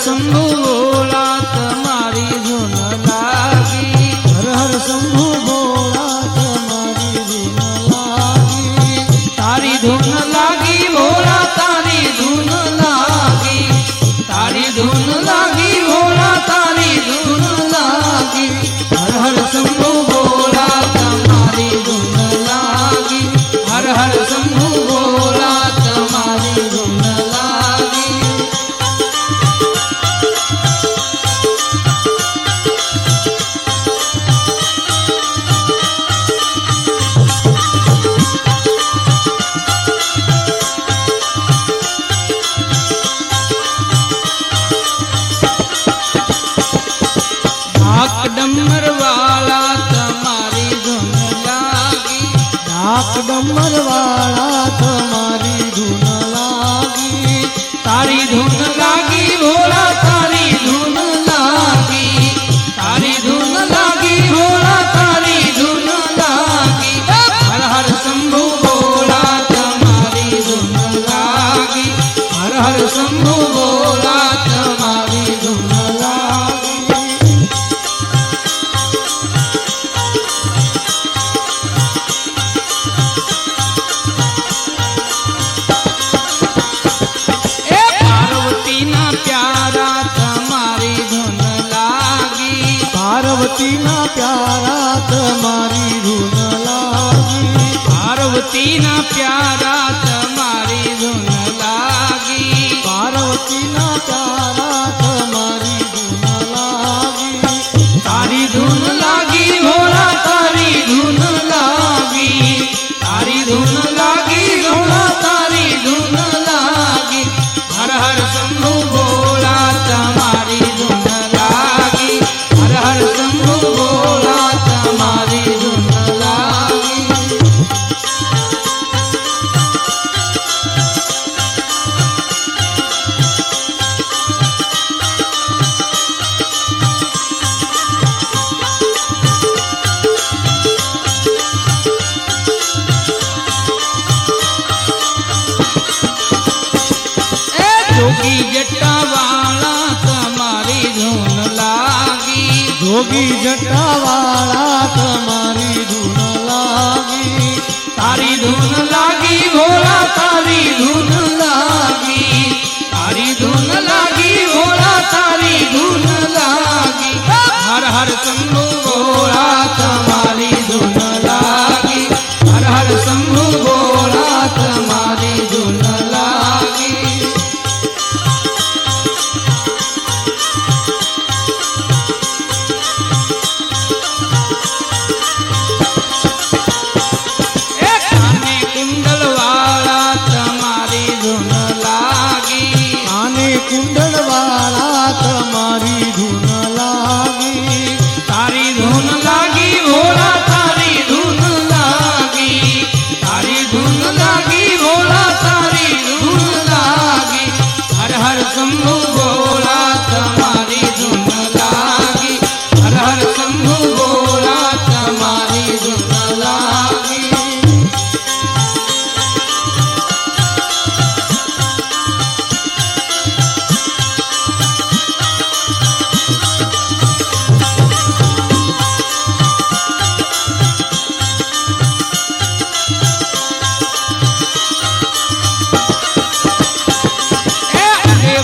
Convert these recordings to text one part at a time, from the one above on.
शंभु भोला तुम्हारी धुन लागी। हर हर शंभु भोला तुम्हारी धुन लागी। तारी धुन लागी भोला तारी धुन लागी। तारी धुन लागी भोला तारी धुन लागी। हर हर शंभु भोला तुम्हारी धुन लागी। हर हर शंभु भोला तुम्हारी धुन लागी। ढाक डमर वाला तुम्हारी धुन लागी। ढाक डमर वाला तुम्हारी धुन लागी। तारी धुन लागी भोला तारी धुन लागी। तारी धुन लागी भोला तारी धुन लागी। हर हर शंभु भोला तुम्हारी धुन लागी। हर हर शंभु भोला तुम्हारी धुन लागी। पार्वती ना प्यारा तुम्हारी धुन लागी। पार्वती ना प्यारा तुम्हारी धुन लागी। पार्वती ना प्यारा तुम्हारी धुन लागी। पार्वती ना प्यारा तुम्हारी धुन लागी। तारी धुन लागी भोला तारी धुन लागी। तारी धुन लागी भोला तारी धुन लागी। हर हर शंभु भोला तुम्हारी धुन लागी। हर हर शंभु भोला तुम्हारी धुन लागी। जोगी जटा वाला तुम्हारी धुन लागी। जोगी जटा वाला तुम्हारी धुन लागी। तारी धुन लागी भोला तारी धुन लागी। तारी धुन लागी भोला तारी धुन लागी। हर हर शंभु भोला तुम्हारी धुन लागी। हर हर शंभु भोला तुम्हारी धुन लागी। काने कुंडल वाला तुम्हारी धुन लागी। काने कुंडल वाला तुम्हारी धुन लागी। तारी धुन लागी भोला तारी धुन लागी। तारी धुन लागी भोला तारी धुन लागी। हर हर शंभु भोला तुम्हारी धुन लागी। हर हर शंभु भोला तुम्हारी धुन लागी।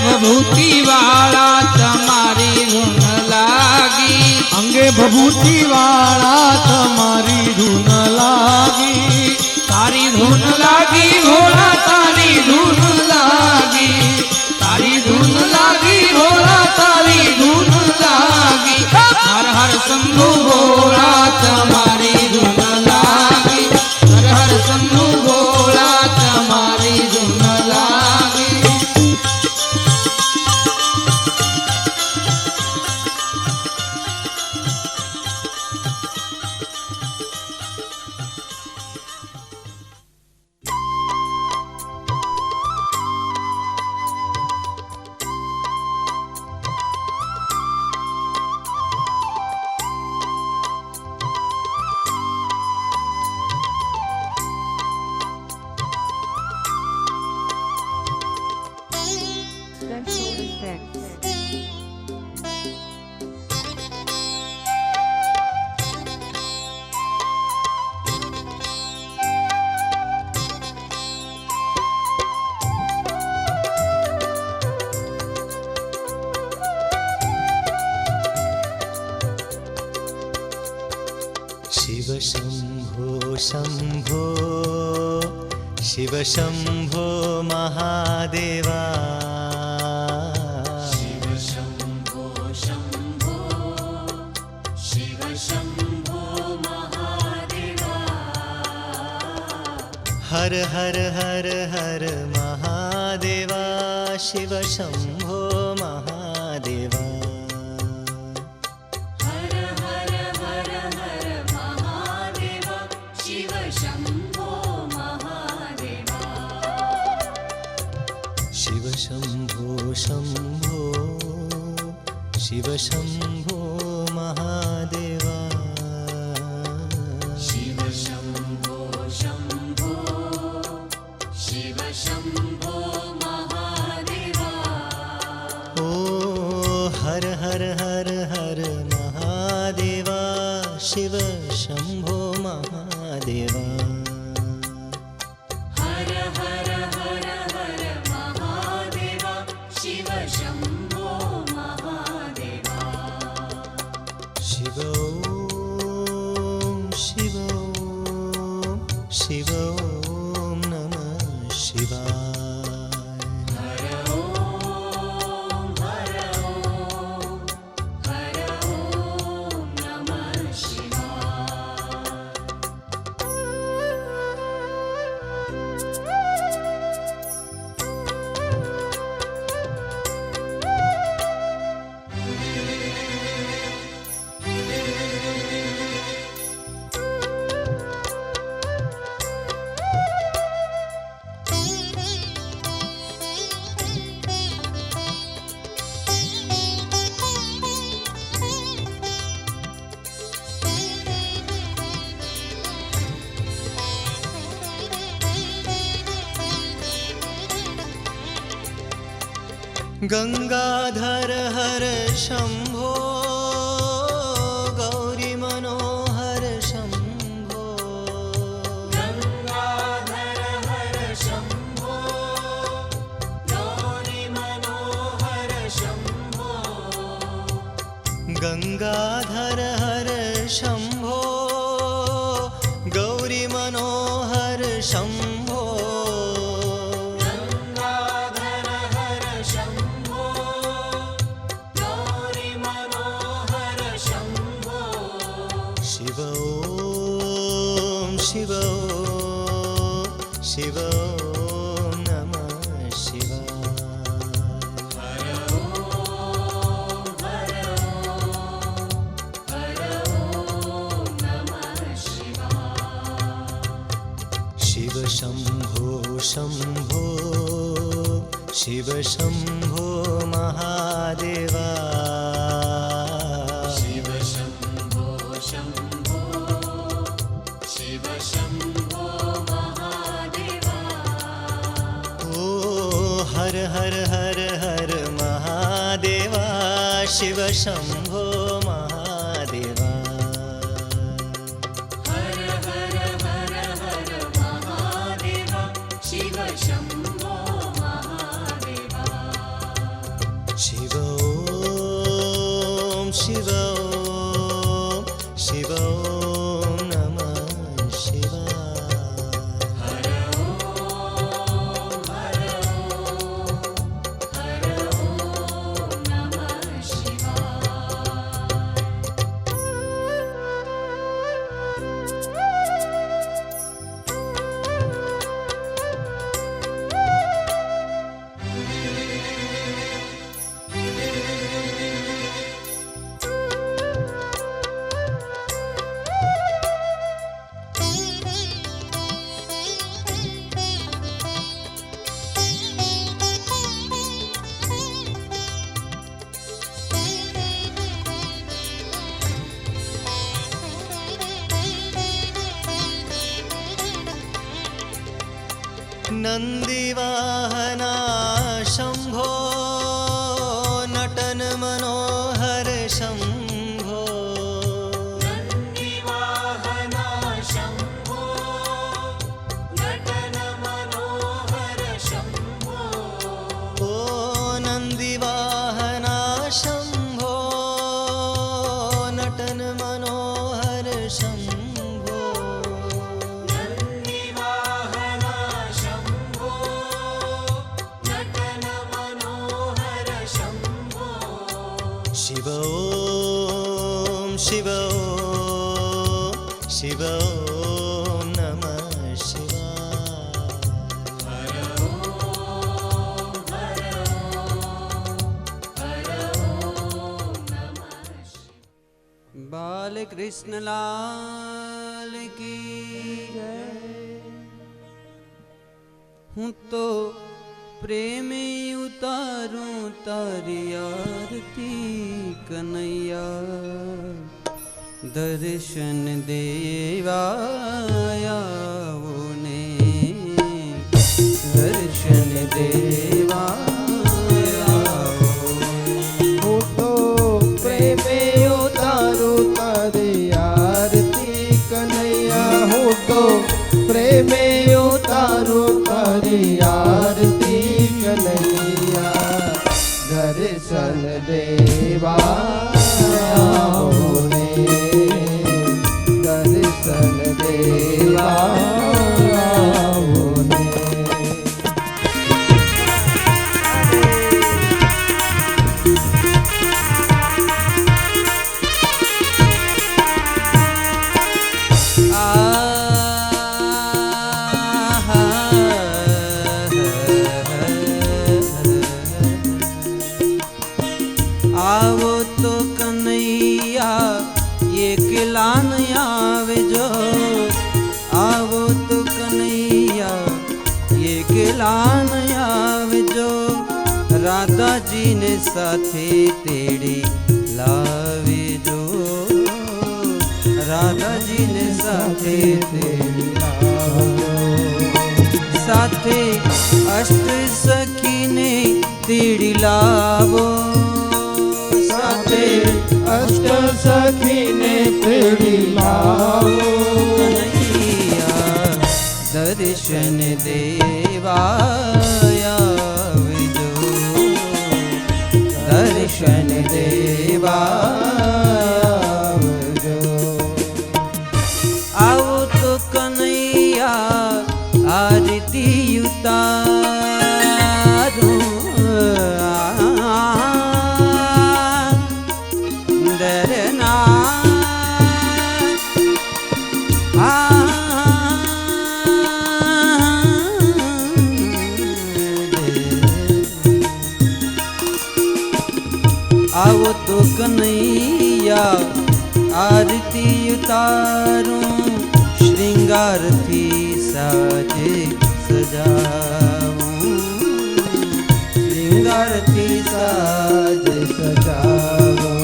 भभूति वाला तुम्हारी धुन लागी। अंगे भभूति वाला तुम्हारी धुन लागी। तारी धुन लागी भोला तारी धुन लागी। तारी धुन लागी भोला तारी धुन लागी। हर हर शंभु भोला तुम्हारी धुन लागी। हर हर शंभु भोला तुम्हारी धुन लागी। शिव शंभो शंभो शिव शंभो महादेवा शिव शंभो शंभो शिव शंभो महादेवा हर हर हर हर महादेवा शिव शंभो महादेवा हर हर हर हर महादेवा शिव शंभो महादेवा शिव शंभो शंभो शिव शंभो महादेवा शिव शंभो शंभो शिव शंभो महादेवा ओ हर हर हर हर महादेवा शिव शंभो महादेवा हर हर हर हर महादेवा शिव शंभो महादेवा शिव शिव शिव नमः शिवाय हर ओम नमः शिवाय गंगाधर हर शंभो गौरी मनोहर शंभो गंगाधर हर शंभो गौरी मनोहर शंभो गंगाधर हर शंभो गौरी मनोहर शंभो गंगाधर हर शंभो गौरी मनोहर शंभो शिव शिव शिव नमः शिवाय हर ओम नमः शिवाय शिव शंभो शंभो शिव शंभो महादेवा शिव शंभो शंभो शिव शंभो महादेवा ओ हर हर हर हर महादेवा शिव शंभो महादेवा हर हर हर हर महादेवा शिव शंभो महादेवा शिव शिव शिव नमः शिवाय हर ओम नमः नंदीवाहना शंभो नटन मनोहर शंभो नंदीवाहना शंभो नटन मनोहर शंभो ओ नंदीवाहना शंभो नटन मनोहर शंभो शिव शिव नमः शिवाय। बाल कृष्ण लाल की हूँ तो प्रेम उतारूं तारी आरती कन्हैया, दर्शन देवाया वो ने दर्शन देवाया હું તો પ્રેમે ઉતારું તારી આરતી કનૈયા, હું તો પ્રેમે ઉતારું તારી આરતી કનૈયા, દર્શન દેવા આવો ને, દર્શન દેવા આવો ને। आवो तो कन्हैया ये किलान आवे जो, आवो तो कन्हैया ये किलान आवे जो, राधा जी ने साथे तेड़ी लावे जो, राधा जी ने साथे तेड़ी लावे जो, साथे अष्ट सखी ने तेड़ी लावो, साथे અષ્ટ સખીને તેડી લાવો, कन्हैया दर्शन देवाया विजो, दर्शन देवाया विजो। आओ तो कन्हैया आरती उतारो, डरना आओ तो कन्हैया आरती उतारूं, श्रृंगार थी साज सजाऊं, श्रृंगार थी साज सजाऊं।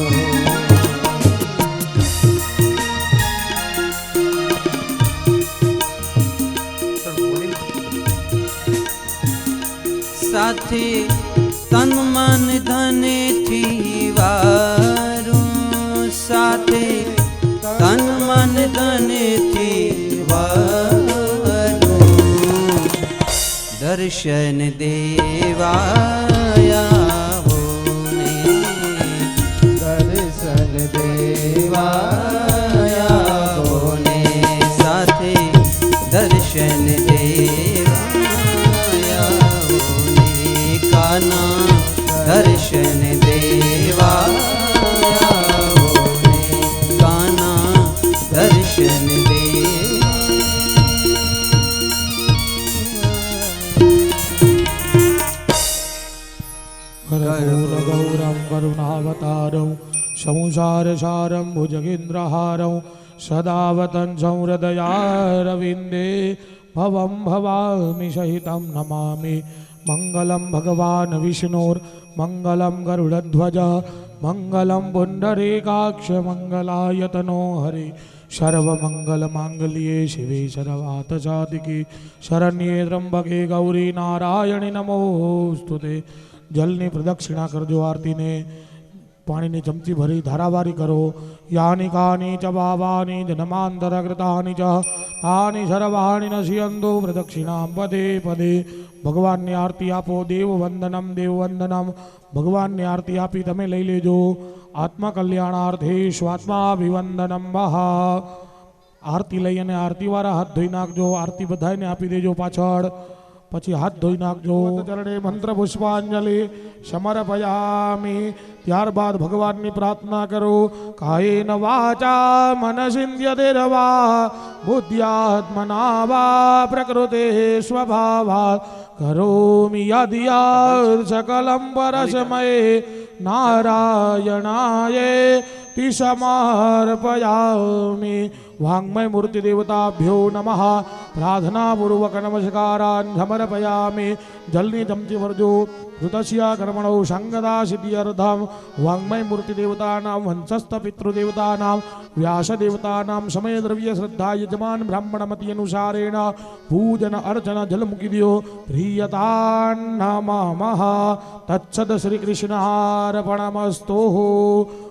साथे तन मन धन थी वारूं, साथे तन मन धन थी वारूं, दर्शन देवाया वो ने, દર્શન देवाया वो ने, साथे दर्शन देवाया वो ने, काना दर्शन देवाया वो ने, काना दर्शन ગૌરમ કરુણાવતારં સંસારસારં ભુજગેન્દ્રહારં સદાવતં સંહૃદયારવિંદે ભવં ભવામિ સહિतं નમામિ। મંગલં ભગવાન વિષ્ણોર્મંગલં ગરુડધ્વજ મંગલં પુંડરીકાક્ષ મંગલાયતનો હરિ સર્વમંગલમાંગલ્યે શિવે સર્વાર્થસાધિકે શરણ્યે ત્રંબકે ગૌરી નારાયણી નમોસ્તુતે। જલની પ્રદક્ષિણા કરજો, આરતીને પાણીની ચમચી ભરી ધારાવારી કરો। યાની કાની ચ ભાવાની જન્માંતરકૃતાની ચ તાની સર્વાણી નશ્યંતુ પ્રદક્ષિણાં પદે પદે। ભગવાનની આરતી આપો, દેવવંદનમ દેવવંદનમ। ભગવાનની આરતી આપી તમે લઈ લેજો। આત્મકલ્યાણાર્થે સ્વાત્માભિવંદનમ વહા। આરતી લઈ અને આરતીવાળા હાથ ધોઈ નાખજો, આરતી બધાને આપી દેજો પાછળ। પછી હાથ ધોઈ નાખજો. ચરણે મંત્ર પુષ્પાંજલિ સમર્પયામિ. ત્યારબાદ ભગવાનની પ્રાર્થના કરો. કાયેન વાચા મનસિંદ્યતિર્વા બુદ્ધ્યાત્મના વા પ્રકૃતે સ્વભાવાત કરોમિ યદિ સકલમ પરસ્મૈ નારાયણાય સમર્પયામિ. વાંગ્મય મૂર્તિ દેવતાભ્યો નમઃ. પ્રાર્થના પૂર્વક નમસ્કારાન સમર્પયામિ. જલની ચમચી ભરજો. ઋતસ્ય કર્મણો સંગદા સિદ્ધ્યર્થમ વાંગ્મય મૂર્તિ દેવતાનામ વંશસ્થ પિતૃદેવતાનામ વ્યાસદેવતાનામ સમય દ્રવ્ય શ્રદ્ધા યજમાન બ્રાહ્મણમતી અનુસારેણ પૂજન અર્ચન જલ મૂકી દો. પ્રિયતા નમઃ. તત્સદ શ્રી કૃષ્ણાર્પણમસ્તુ.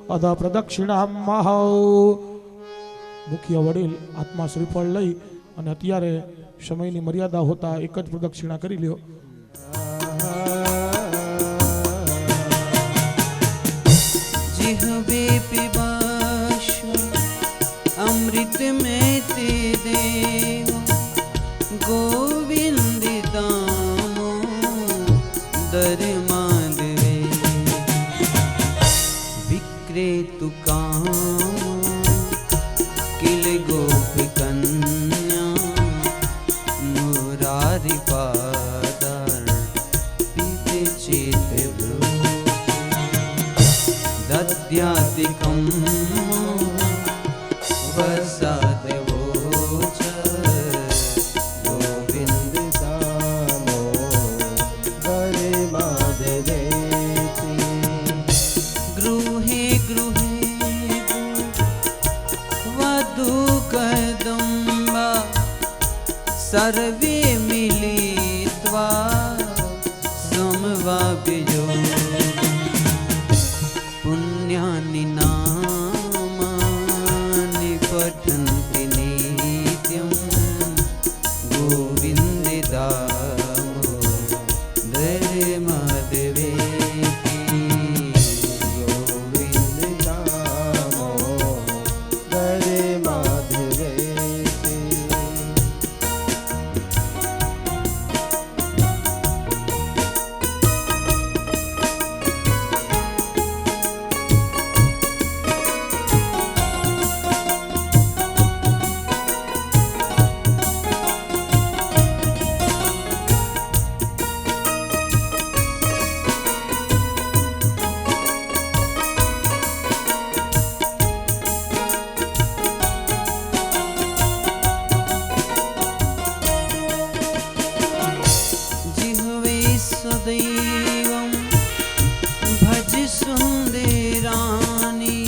અધ પ્રદક્ષિણામ. મુખ્ય વડીલ આત્મા શ્રીફળ લઈ અને અત્યારે સમયની મર્યાદા હોતા એક જ પ્રદક્ષિણા કરી લ્યો. जिह्वे पिबाशु अमृत में ते देव गोविंद दामो दर माधवे विक्रेतु काम किल गोप कन्या मुरारी पादार पीते चेत दद्यातिकं वसादेवोच गोविन्द दामो हरे माधवेति. गृहे गृहे वधू कदम्बा सर्वे मिलित्वा समवाभियो पुण्यानि नामानि पठन्ति नित्यं गोविन्द दामो दर माधवेति. गोविन्द दामो दर माधवेति. जिह्वे सदैवं भज सुन्दराणि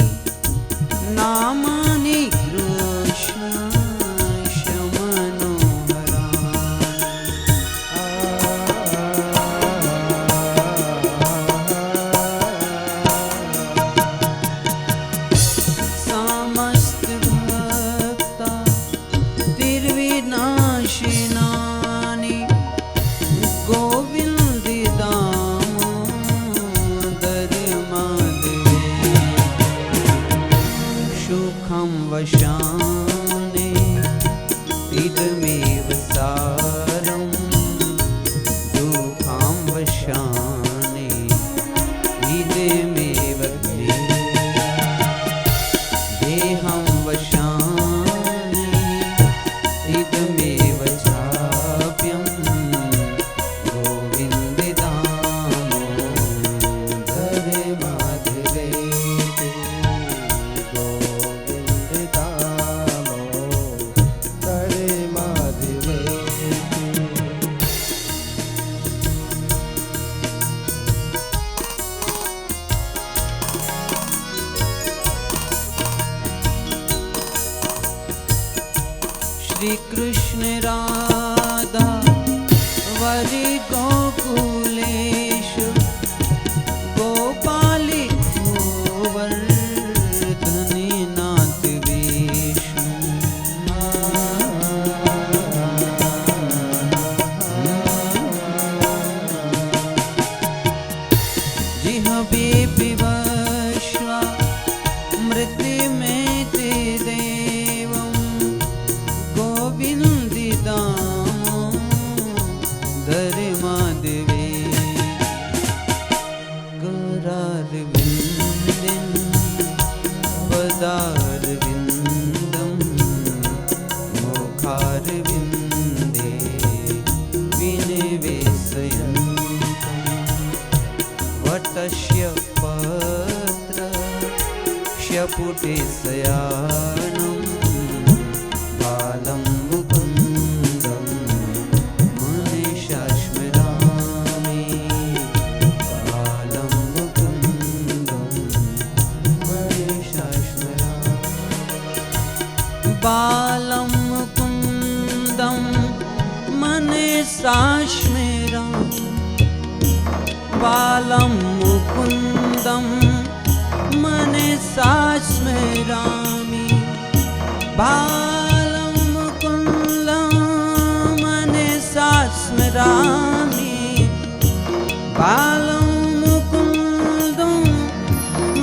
नामानि कृष्णस्य मनोहराणि. समस्त भक्ता तिर्विनाशिनानि गोविन्द दामोदर माधवे. सुखं वशाने इदमेव सारं दुःखं वशाने इदमेव देहं वशाने इदमेव चाप्यं गोविन्द दामोदर माधवेति. गोविन्द दामो दर माधवेति. श्री कृष्ण राधा वरि गोकुलेषु गोपालि गोवर्धनि नाथ विष्णु. जिह्वे पिबश्वा मृत में ते देवं गोविन्द दामो दर पुटे शयानं बालं मुकुन्दं मनीषा स्मरामि बालं मुकुन्दं मनीषा स्मरामि बालं मुकुन्दं मनीषा स्मरामि बालं मुकुन्दं मनसा स्मरामि बालं मुकुन्दं मनसा स्मरामि बालं मुकुन्दं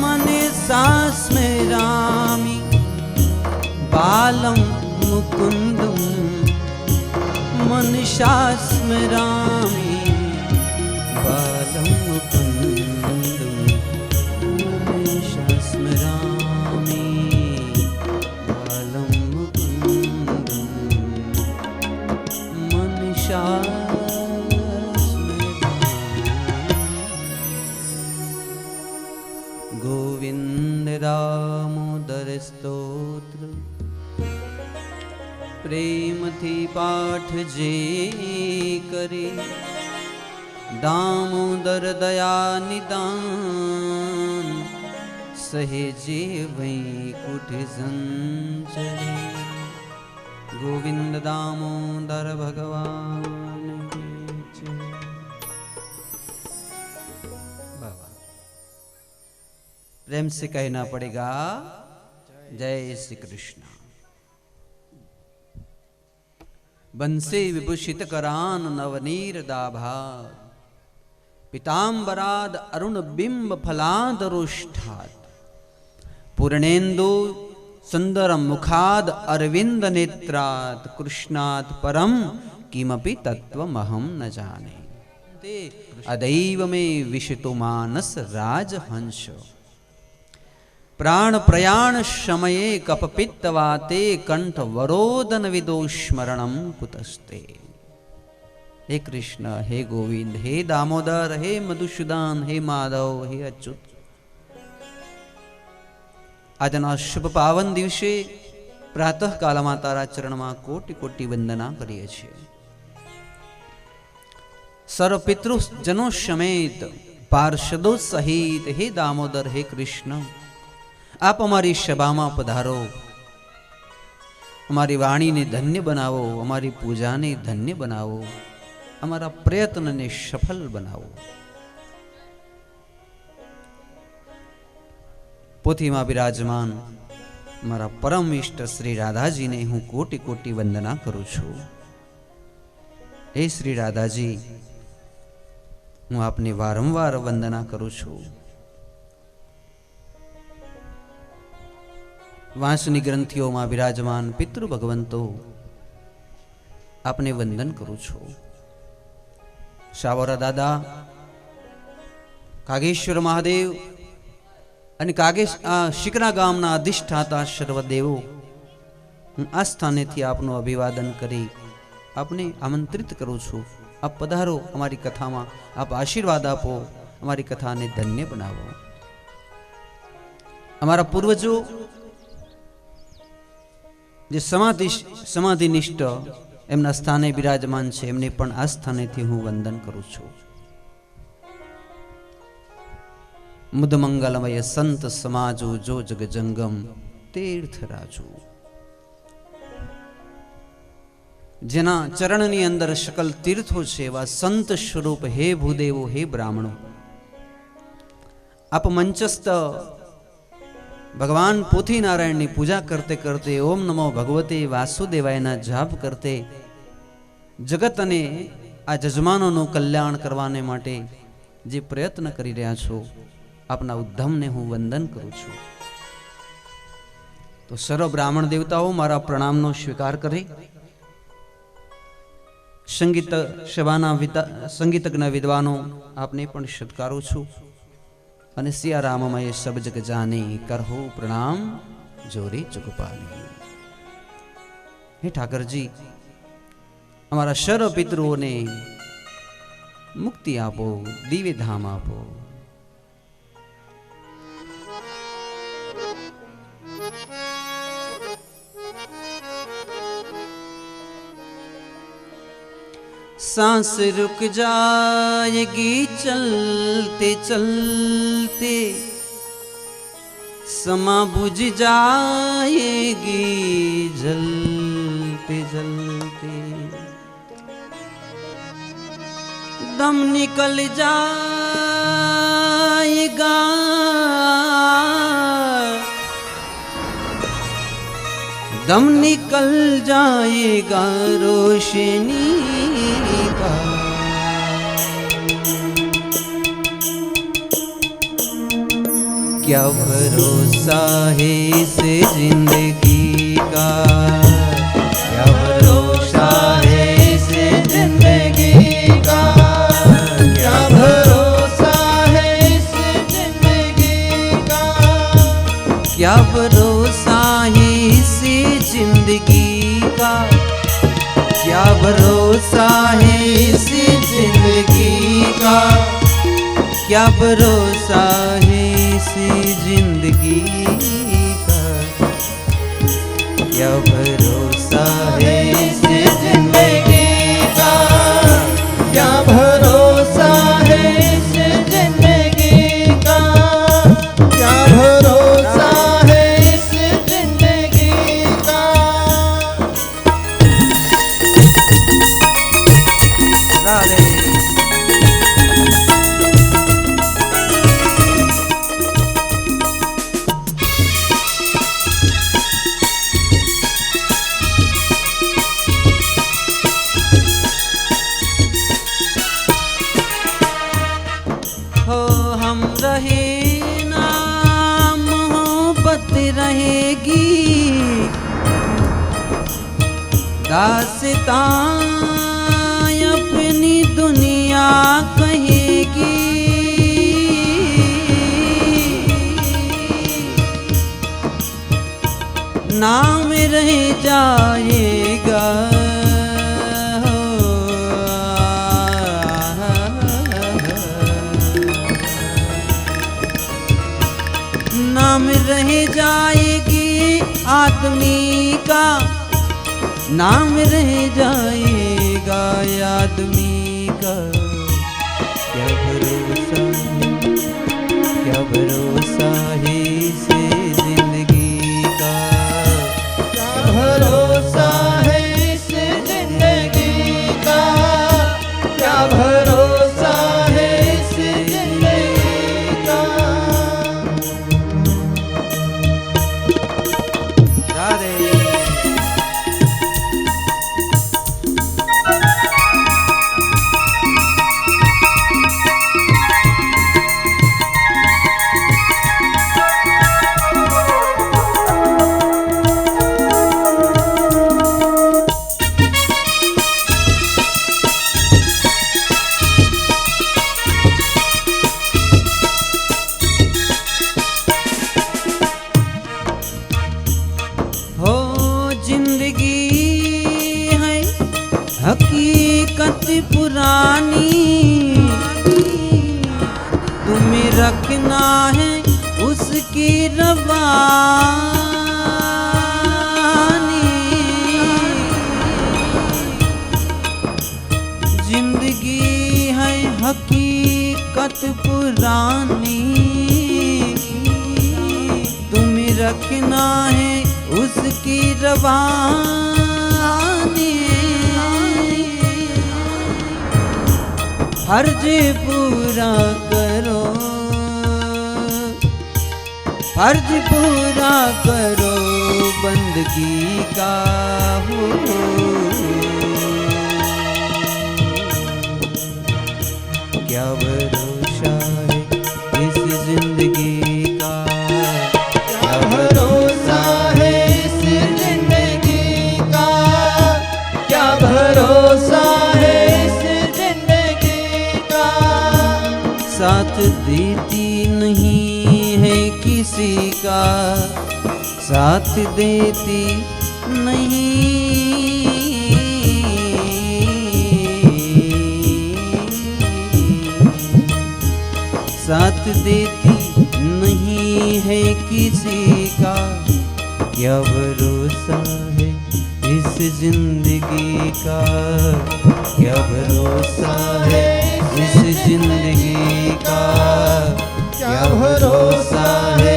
मनसा स्मरामि बालं मुकुन्दं मनसा स्मरामि बालं मुकुन्दं मनसा स्मरामि बालं मुकुन्दं मनसा स्मरामि। गोविन्द दामोदर स्तोत्र प्रेमथी पाठ जे करे दामोदर दया निदान सहेजे वैकुंठ संचरे गोविंद दामोदर भगवान की जय। बाबा प्रेम से कहना पड़ेगा जय श्री कृष्ण। बंसे विभूषित करान नवनीर दाभा पीतांबराद अरुण बिंब फलाद रोष्ठात पूर्णेन्दु सुंदर मुखाद अरविंद नेत्रात कृष्णात परम किमपि तत्वमहं न जाने अदैव मे विशितो मानस राजहंस प्राण प्रयाण समये कपपित्तवाते कंठ वरोदन विदो स्मरणं कुतस्ते। हे कृष्ण, हे गोविंद, हे दामोदर, हे मधुसूदन, हे माधव, हे अच्युत, આજના શુભ પાવન દિવસે પ્રાતઃકાલમાં તારા ચરણમાં કોટી કોટી વંદના કરીએ છીએ। સર્વ પિતૃજનો સમેત પાર્ષદો સહિત હે દામોદર, હે કૃષ્ણ, આપ અમારી સભામાં પધારો, અમારી વાણીને ધન્ય બનાવો, અમારી પૂજાને ધન્ય બનાવો, અમારા પ્રયત્નને સફળ બનાવો। પોથીમાં બિરાજમાન મારા પરમ ઇષ્ટ શ્રી રાધાજીને હું કોટી કોટી વંદના કરું છું। એ શ્રી રાધાજી, હું આપને વારંવાર વંદના કરું છું। વાંસની ગ્રંથિઓમાં બિરાજમાન પિતૃ ભગવંતો, આપને વંદન કરું છું। શાવરા દાદા, કાગેશ્વર મહાદેવ અને શિકરા ગામના અધિષ્ઠાતા સર્વદેવો, હું આ સ્થાનેથી આપનું અભિવાદન કરી આપને આમંત્રિત કરું છું। આપ પધારો અમારી કથામાં, આપ આશીર્વાદ આપો, અમારી કથાને ધન્ય બનાવો। અમારા પૂર્વજો જે સમાધિનિષ્ઠ એમના સ્થાને બિરાજમાન છે, એમને પણ આ સ્થાનેથી હું વંદન કરું છું। મુદ મંગલમય સંત સમાજો જો જગ જંગમ તીર્થ રાજુ, જેના ચરણની અંદર સકલ તીર્થો છે એવા સંત સ્વરૂપ હે ભૂદેવો, હે બ્રાહ્મણો, આપ મંચસ્થ ભગવાન પોથી નારાયણની પૂજા કરતે કરતે ઓમ નમો ભગવતે વાસુદેવાયના જાપ કરતે જગત અને આ જજમાનોનું કલ્યાણ કરવાને માટે જે પ્રયત્ન કરી રહ્યા છો, આપના ઉદ્ધમને હું વંદન કરું છું। તો સર્વ બ્રાહ્મણ દેવતાઓ મારા પ્રણામનો સ્વીકાર કરી સંગીત સભાના સંગીતજ્ઞ વિદ્વાનો આપને પણ સત્કારું છું। અને સિયારામમય સબ જગ જાને કરહો પ્રણામ જોરી જુગપાલી। હે ઠાકરજી, અમારા સર્વ પિતૃઓને મુક્તિ આપો, દિવ્ય ધામ આપો। सांस रुक जाएगी चलते चलते, समा बुझ जाएगी जलते जलते, दम निकल जाएगा दम निकल जाएगा रोशनी का। क्या भरोसा है इस जिंदगी का, क्या भरोसा है इस जिंदगी का, क्या भरोसा है इस जिंदगी का, क्या भरोसा है इस जिंदगी का, क्या भरोसा है इस जिंदगी का, क्या भरोसा है इस जिंदगी का, क्या भरोसा है इस जिंदगी का, क्या भरोसा है इस जिंदगी का, क्या भरोसा है इस जिंदगी का। राधे हो हम रहे ना मोहब्बत रहेगी, दास्तां अपनी दुनिया कहेगी, नाम रह जाएगा नाम रह जाएगी आदमी का, नाम रह जाएगा आदमी का। क्या भरोसा है इस जिंदगी का, क्या भरोसा है इस जिंदगी का, क्या भरोसा है इस जिंदगी का। राधे हो जिंदगी है हकीकत पुरानी, तुम्हें रखना है उसकी रवानी। जिंदगी है हकीकत पुरानी, तुम्हें रखना है उसकी रवानी। फर्ज पूरा करो, फर्ज पूरा करो बंदगी का हो। क्या भरोसा है इस जिंदगी का, क्या भरोसा है इस जिंदगी का, क्या भरोसा है इस जिंदगी का। साथ देती नहीं है किसी का, साथ देती साथ देती नहीं है किसी का। क्या भरोसा है इस जिंदगी का क्या भरोसा है, इस जिंदगी का क्या भरोसा है,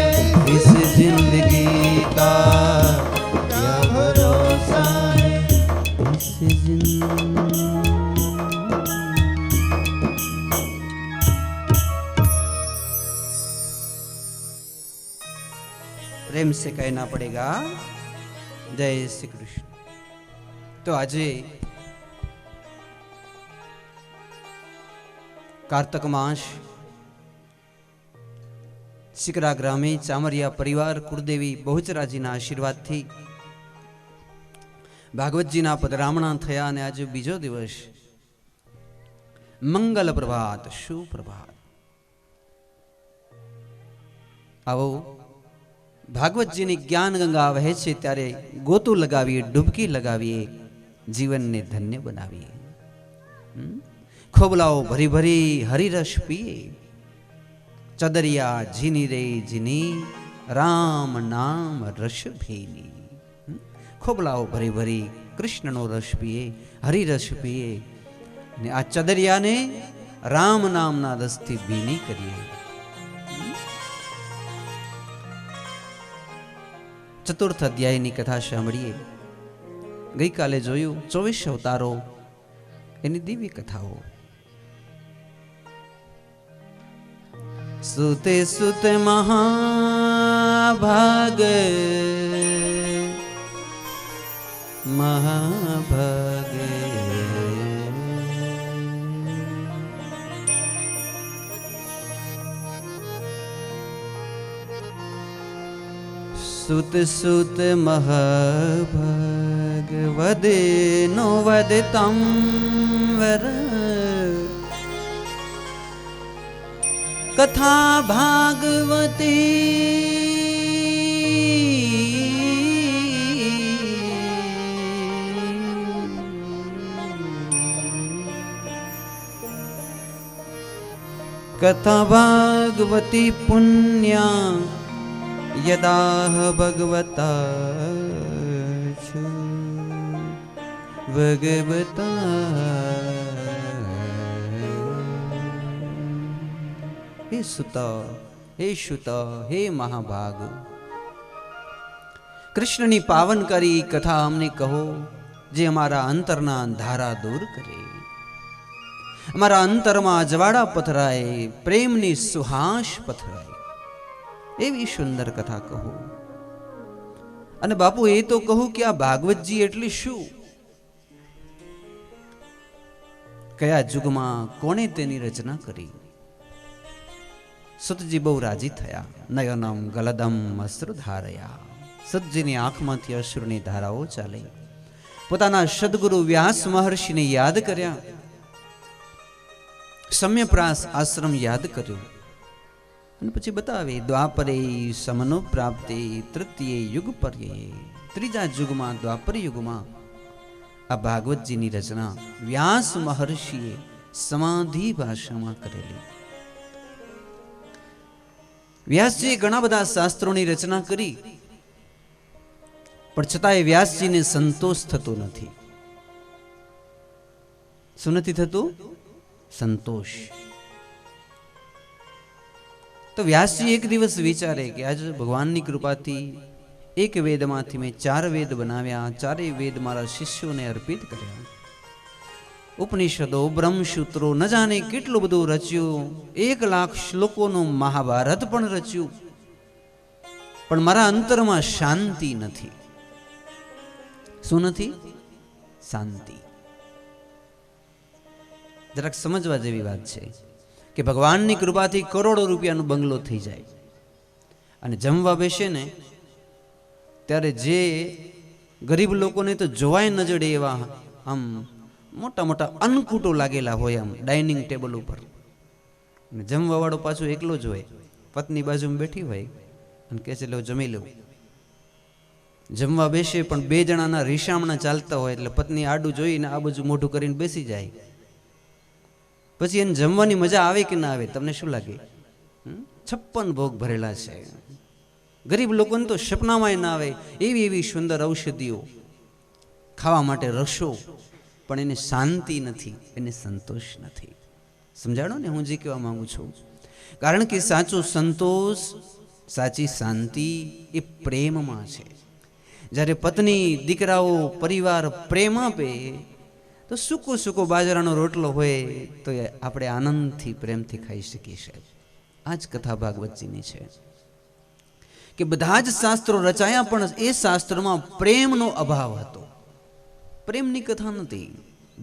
इस जिंदगी का क्या भरोसा है, इस प्रेम से कहना पड़ेगा जय श्री कृष्ण। तो આજે कार्तक मास सिकरा ग्रामे चामरिया परिवार कुलदेवी बहुचराजीના આશીર્વાદથી ભાગવતજીના પધરામણા થયા અને આજે બીજો દિવસ મંગલ પ્રભાત સુપ્રભાત। આવો ભાગવતજીની જ્ઞાન ગંગા વહે છે ત્યારે ગોતું લગાવીએ, ડૂબકી લગાવીએ, જીવનને ધન્ય બનાવીએ, ખોબલાઓ ભરી ભરી હરિરસ પીએ, ચદરિયા ઝીની રે ઝીની રામ નામ રસ ભીની, ખોબલાઓ ભરી ભરી કૃષ્ણનો રસ પીએ, હરિરસ પીએ ને આ ચદરિયાને રામ નામના રસથી ભીની કરીએ। ચતુર્થ અધ્યાયની કથા સાંભળીએ। ગઈકાલે જોયું 24 અવતારો એની દિવ્ય કથાઓ। સુતે સુતે મહાભાગ મહાભાગે સુત સુત મહાભાગ વદે નો વદતમ વર કથા ભાગવતી કથા ભાગવતી પુણ્યા યદાહ ભગવતા છુ ભગવતા। હે સુતા, હે સુતા, હે મહાભાગ, કૃષ્ણની પાવનકારી કથા અમને કહો, જે અમારા અંતરના અંધારા દૂર કરે, અમારા અંતરમાં અજવાળા પથરાય, પ્રેમની સુહાસ પથરાય, એવી સુંદર કથા કહો। અને બાપુ એ તો કહું કે આ ભાગવતજી એટલે શું, કયા યુગમાં કોણે તેની રચના કરી। સતજી બહુ રાજી થયા। નયનમ ગલદમ અશ્રુધારયા, સતજીની આંખમાંથી અશ્રુની ધારાઓ ચાલી। પોતાના સદગુરુ વ્યાસ મહર્ષિને યાદ કર્યા, સમ્યપ્રાસ આશ્રમ યાદ કર્યો અને પછી બતાવે દ્વાપરે સમનો પ્રાપ્તે તૃતીય યુગ પર્યે, ત્રીજા યુગમાં દ્વાપર યુગમાં આ ભાગવતજીની રચના વ્યાસ મહર્ષિએ સમાધિ ભાષામાં કરેલી। વ્યાસજીએ ઘણા બધા શાસ્ત્રોની રચના કરી, પણ છતાંય વ્યાસજીને સંતોષ થતો નથી। શું નથી થતું? સંતોષ। તો વ્યાસજી એક દિવસ વિચારે કે આજે ભગવાનની કૃપાથી એક વેદમાંથી મેં 4 વેદ બનાવ્યા, 4 વેદ મારા શિષ્યોને અર્પિત કર્યા, ઉપનિષદો બ્રહ્મસૂત્રો ન જાણે કેટલું બધું રચ્યું, 1 લાખ શ્લોકોનું મહાભારત પણ રચ્યું, પણ મારા અંતરમાં શાંતિ નથી। શું નથી? શાંતિ। જરાક સમજવા જેવી વાત છે કે ભગવાનની કૃપાથી કરોડો રૂપિયાનો બંગલો થઈ જાય અને જમવા બેસે ને ત્યારે જે ગરીબ લોકોને તો જોવાય ન જડે એવા આમ મોટા મોટા અન્નકૂટો લાગેલા હોય આમ ડાઇનિંગ ટેબલ ઉપર, અને જમવા વાળો પાછો એકલો જ હોય, પત્ની બાજુમાં બેઠી હોય અને કહે છે લો જમી લો। જમવા બેસે પણ 2 જણાના રીસામણા ચાલતા હોય એટલે પત્ની આડું જોઈને આ બાજુ મોઢું કરીને બેસી જાય। પછી એને જમવાની મજા આવે કે ના આવે? તમને શું લાગે? 56 ભોગ ભરેલા છે, ગરીબ લોકોને તો સપનામાં ના આવે એવી એવી સુંદર ઔષધિઓ ખાવા માટે રસો, પણ એને શાંતિ નથી, એને સંતોષ નથી. સમજાણો ને હું જે કહેવા માંગુ છું? કારણ કે સાચો સંતોષ, સાચી શાંતિ એ પ્રેમમાં છે. જ્યારે પત્ની, દીકરાઓ, પરિવાર પ્રેમ આપે તો સૂકો સૂકો બાજરાનો રોટલો હોય તો એ આપણે આનંદથી પ્રેમથી ખાઈ શકીએ છીએ. આ જ કથા ભાગવતજીની છે કે બધા જ શાસ્ત્રો રચાયા પણ એ શાસ્ત્રોમાં પ્રેમનો અભાવ હતો. પ્રેમની કથા નથી,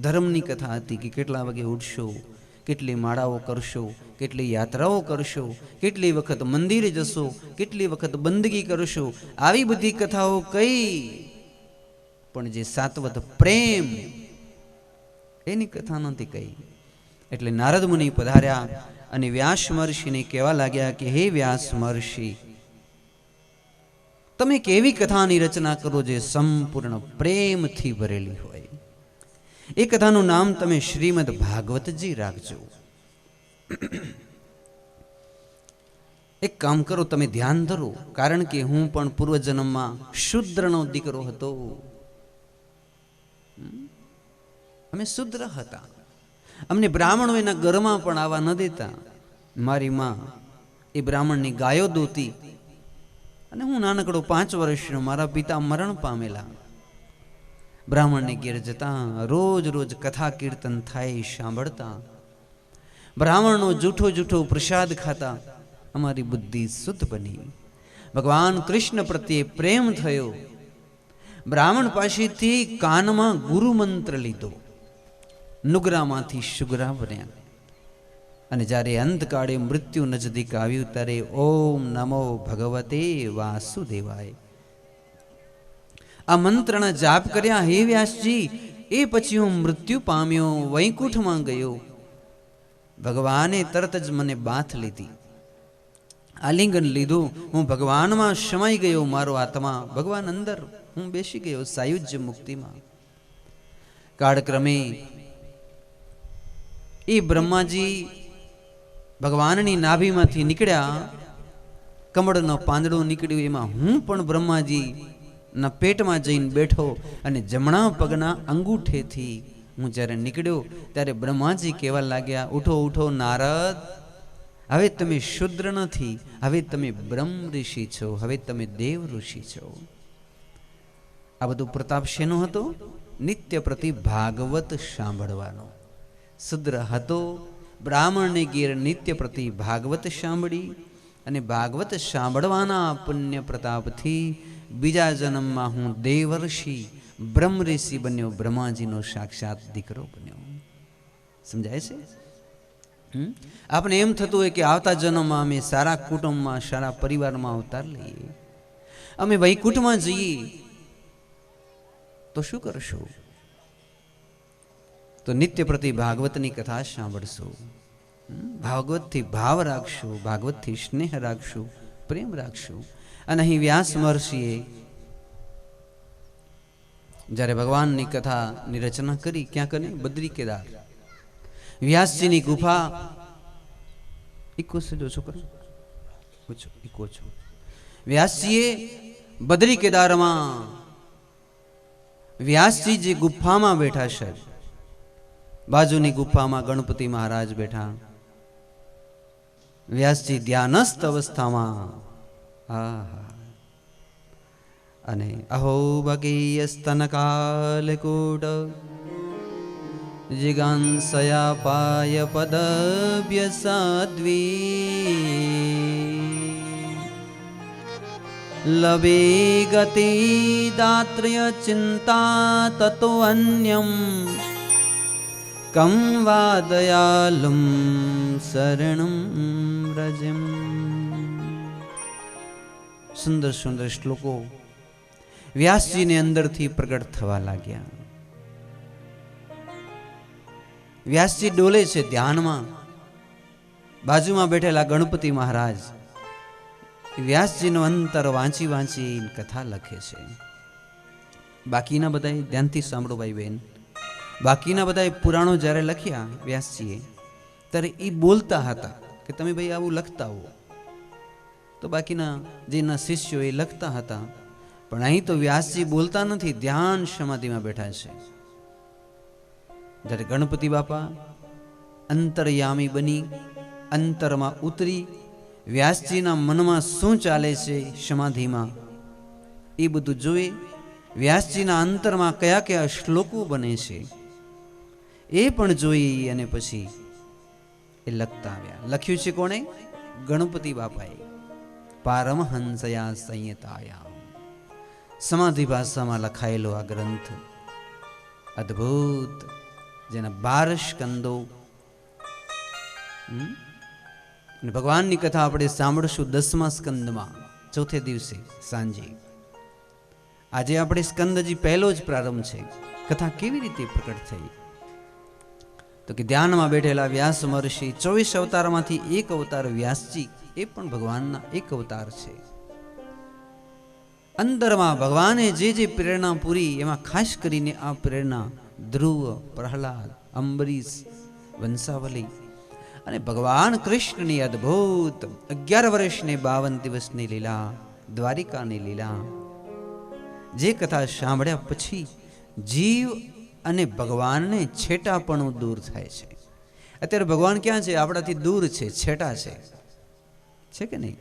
ધર્મની કથા હતી કે કેટલા વાગે ઉઠશો, કેટલી માળાઓ કરશો, કેટલી યાત્રાઓ કરશો, કેટલી વખત મંદિરે જશો, કેટલી વખત બંદગી કરશો, આવી બધી કથાઓ કઈ, પણ જે સાત્વત પ્રેમ એની કથા નથી કઈ. એટલે નારદ મુનિ પધાર્યા અને વ્યાસ મહર્ષિને કહેવા લાગ્યા કે હે વ્યાસ મહર્ષિ, તમે કેવી કથાની રચના કરો જે સંપૂર્ણ પ્રેમથી ભરેલી હોય. એ કથાનું નામ તમે શ્રીમદ ભાગવતજી રાખજો. એક કામ કરો, તમે ધ્યાન ધરો, કારણ કે હું પણ પૂર્વજન્મમાં શૂદ્રનો દીકરો હતો. અમે શૂદ્ર હતા, અમને બ્રાહ્મણો એના ઘરમાં પણ આવવા ન દેતા. મારી માં એ બ્રાહ્મણની ગાયો દોતી અને હું નાનકડો 5 વર્ષનો, મારા પિતા મરણ પામેલા. બ્રાહ્મણને ઘેર જતા, રોજ રોજ કથા કીર્તન થાય સાંભળતા, બ્રાહ્મણનો જૂઠો જૂઠો પ્રસાદ ખાતા. અમારી બુદ્ધિ શુદ્ધ બની, ભગવાન કૃષ્ણ પ્રત્યે પ્રેમ થયો. બ્રાહ્મણ પાસેથી કાનમાં ગુરુ મંત્ર લીધો, નુગરામાંથી શુગરા બન્યા. અને જ્યારે અંતકાળે મૃત્યુ નજદીક આવ્યું ત્યારે ઓમ નમો ભગવતે વાસુદેવાય આ મંત્રના જાપ કર્યા. હે વ્યાસજી, એ પછી હું મૃત્યુ પામ્યો, વૈકુંઠમાં ગયો. ભગવાને તરત જ મને બાથ લીધી, આલિંગન લીધું. હું ભગવાનમાં સમાઈ ગયો, મારો આત્મા ભગવાન અંદર, હું બેસી ગયો સાયુજ્ય મુક્તિમાં. કાળક્રમે એ બ્રહ્માજી ભગવાનની નાભીમાંથી નીકળ્યા, કમળનો પાંદડો નીકળ્યું, એમાં હું પણ બ્રહ્માજી ના પેટમાં જઈને બેઠો. અને જમણા પગના અંગૂઠેથી હું જ્યારે નીકળ્યો ત્યારે બ્રહ્માજી કહેવા લાગ્યા, ઉઠો ઉઠો નારદ, હવે તમે શુદ્ર નથી, હવે તમે બ્રહ્મ ઋષિ છો, હવે તમે દેવ ઋષિ છો. આ બધું પ્રતાપ શેનો હતો? નિત્ય પ્રતિ ભાગવત સાંભળવાનો. શુદ્ર હતો, બ્રાહ્મણને ઘેર નિત્ય પ્રતિ ભાગવત સાંભળી, અને ભાગવત સાંભળવાના પુણ્ય પ્રતાપથી બીજા જન્મમાં હું દેવર્ષિ બ્રહ્મ ઋષિ બન્યો, બ્રહ્માજીનો સાક્ષાત દીકરો બન્યો. સમજાય છે? આપણે એમ થતું હોય કે આવતા જન્મમાં અમે સારા કુટુંબમાં, સારા પરિવારમાં અવતાર લઈએ, અમે વૈકુંઠમાં જઈએ તો શું કરશું? તો નિત્ય પ્રતિ ભાગવતની કથા સાંભળશું, ભાગવતથી ભાવ રાખશું, ભાગવતથી સ્નેહ રાખશું, પ્રેમ રાખશું. અને અહીં વ્યાસ મહર્ષિએ જ્યારે ભગવાનની કથાની રચના કરી, ક્યાં કરી? બદ્રી કેદાર. વ્યાસજીની ગુફા ઇકો છે, જો છોકરો ઇકો છો. વ્યાસજીએ બદ્રી કેદારમાં, વ્યાસજી જે ગુફામાં બેઠા છે, બાજુની ગુફામાં ગણપતિ મહારાજ બેઠા. વ્યાસજી ધ્યાનસ્થ અવસ્થામાં, અને અહો ભગીય સ્તન કાલકૂટ જિગાંસયા પાય પદભ્ય સાધ્વી લવે ગતિ દાત્ર્ય ચિંતા તતો અન્યમ કં વાદયાલું શરણં વ્રજમ. સુંદર સુંદર શ્લોકો વ્યાસજીને અંદરથી પ્રગટ થવા લાગ્યા. વ્યાસજી ડોલે છે ધ્યાનમાં, બાજુમાં બેઠેલા ગણપતિ મહારાજ વ્યાસજીનો અંતર વાંચી વાંચી કથા લખે છે. બાકીના બધા ધ્યાનથી સાંભળો ભાઈ બહેન, બાકીના બધા પુરાણો જ્યારે લખ્યા વ્યાસજીએ, ત્યારે એ બોલતા હતા કે તમે ભાઈ આવું લખતા હો. તો બાકીના જેના શિષ્યો એ લખતા હતા, પણ અહીં તો વ્યાસજી બોલતા નથી, ધ્યાન સમાધિમાં બેઠા છે. જ્યારે ગણપતિ બાપા અંતર્યામી બની અંતરમાં ઉતરી વ્યાસજીના મનમાં શું ચાલે છે સમાધિમાં એ બધું જોઈ, વ્યાસજીના અંતરમાં કયા કયા શ્લોકો બને છે એ પણ જોઈ અને પછી એ લખતા આવ્યા. લખ્યું છે કોણે? ગણપતિ બાપાએ. પારમહંસયા સંહિતાયા, સમાધિ ભાષામાં લખાયેલો આ ગ્રંથ અદ્ભુત, જેના 12 સ્કંદો. અને ભગવાનની કથા આપણે સાંભળશું 10મા સ્કંદમાં, ચોથે દિવસે સાંજે. આજે આપણે સ્કંદજી પહેલો જ પ્રારંભ છે. કથા કેવી રીતે પ્રકટ થઈ? તો કે ધ્યાનમાં બેઠેલા વ્યાસ મહર્ષિ 24 અવતારમાંથી એક અવતાર વ્યાસજી, એ પણ ભગવાનના એક અવતાર છે. અંદરમાં ભગવાને જે જે પ્રેરણા પૂરી, એમાં ખાસ કરીને આ પ્રેરણા ધ્રુવ, પ્રહલાદ, અંબરીશ, વંશાવલી અને ભગવાન કૃષ્ણની અદ્ભુત 11 વર્ષને 52 દિવસની લીલા, દ્વારિકાની લીલા, જે કથા સાંભળ્યા પછી જીવ અને ભગવાનને છેટાપણું દૂર થાય છે. અત્યારે ભગવાન ક્યાં છે? આપણાથી દૂર છે, છેટા છે કે નહીં?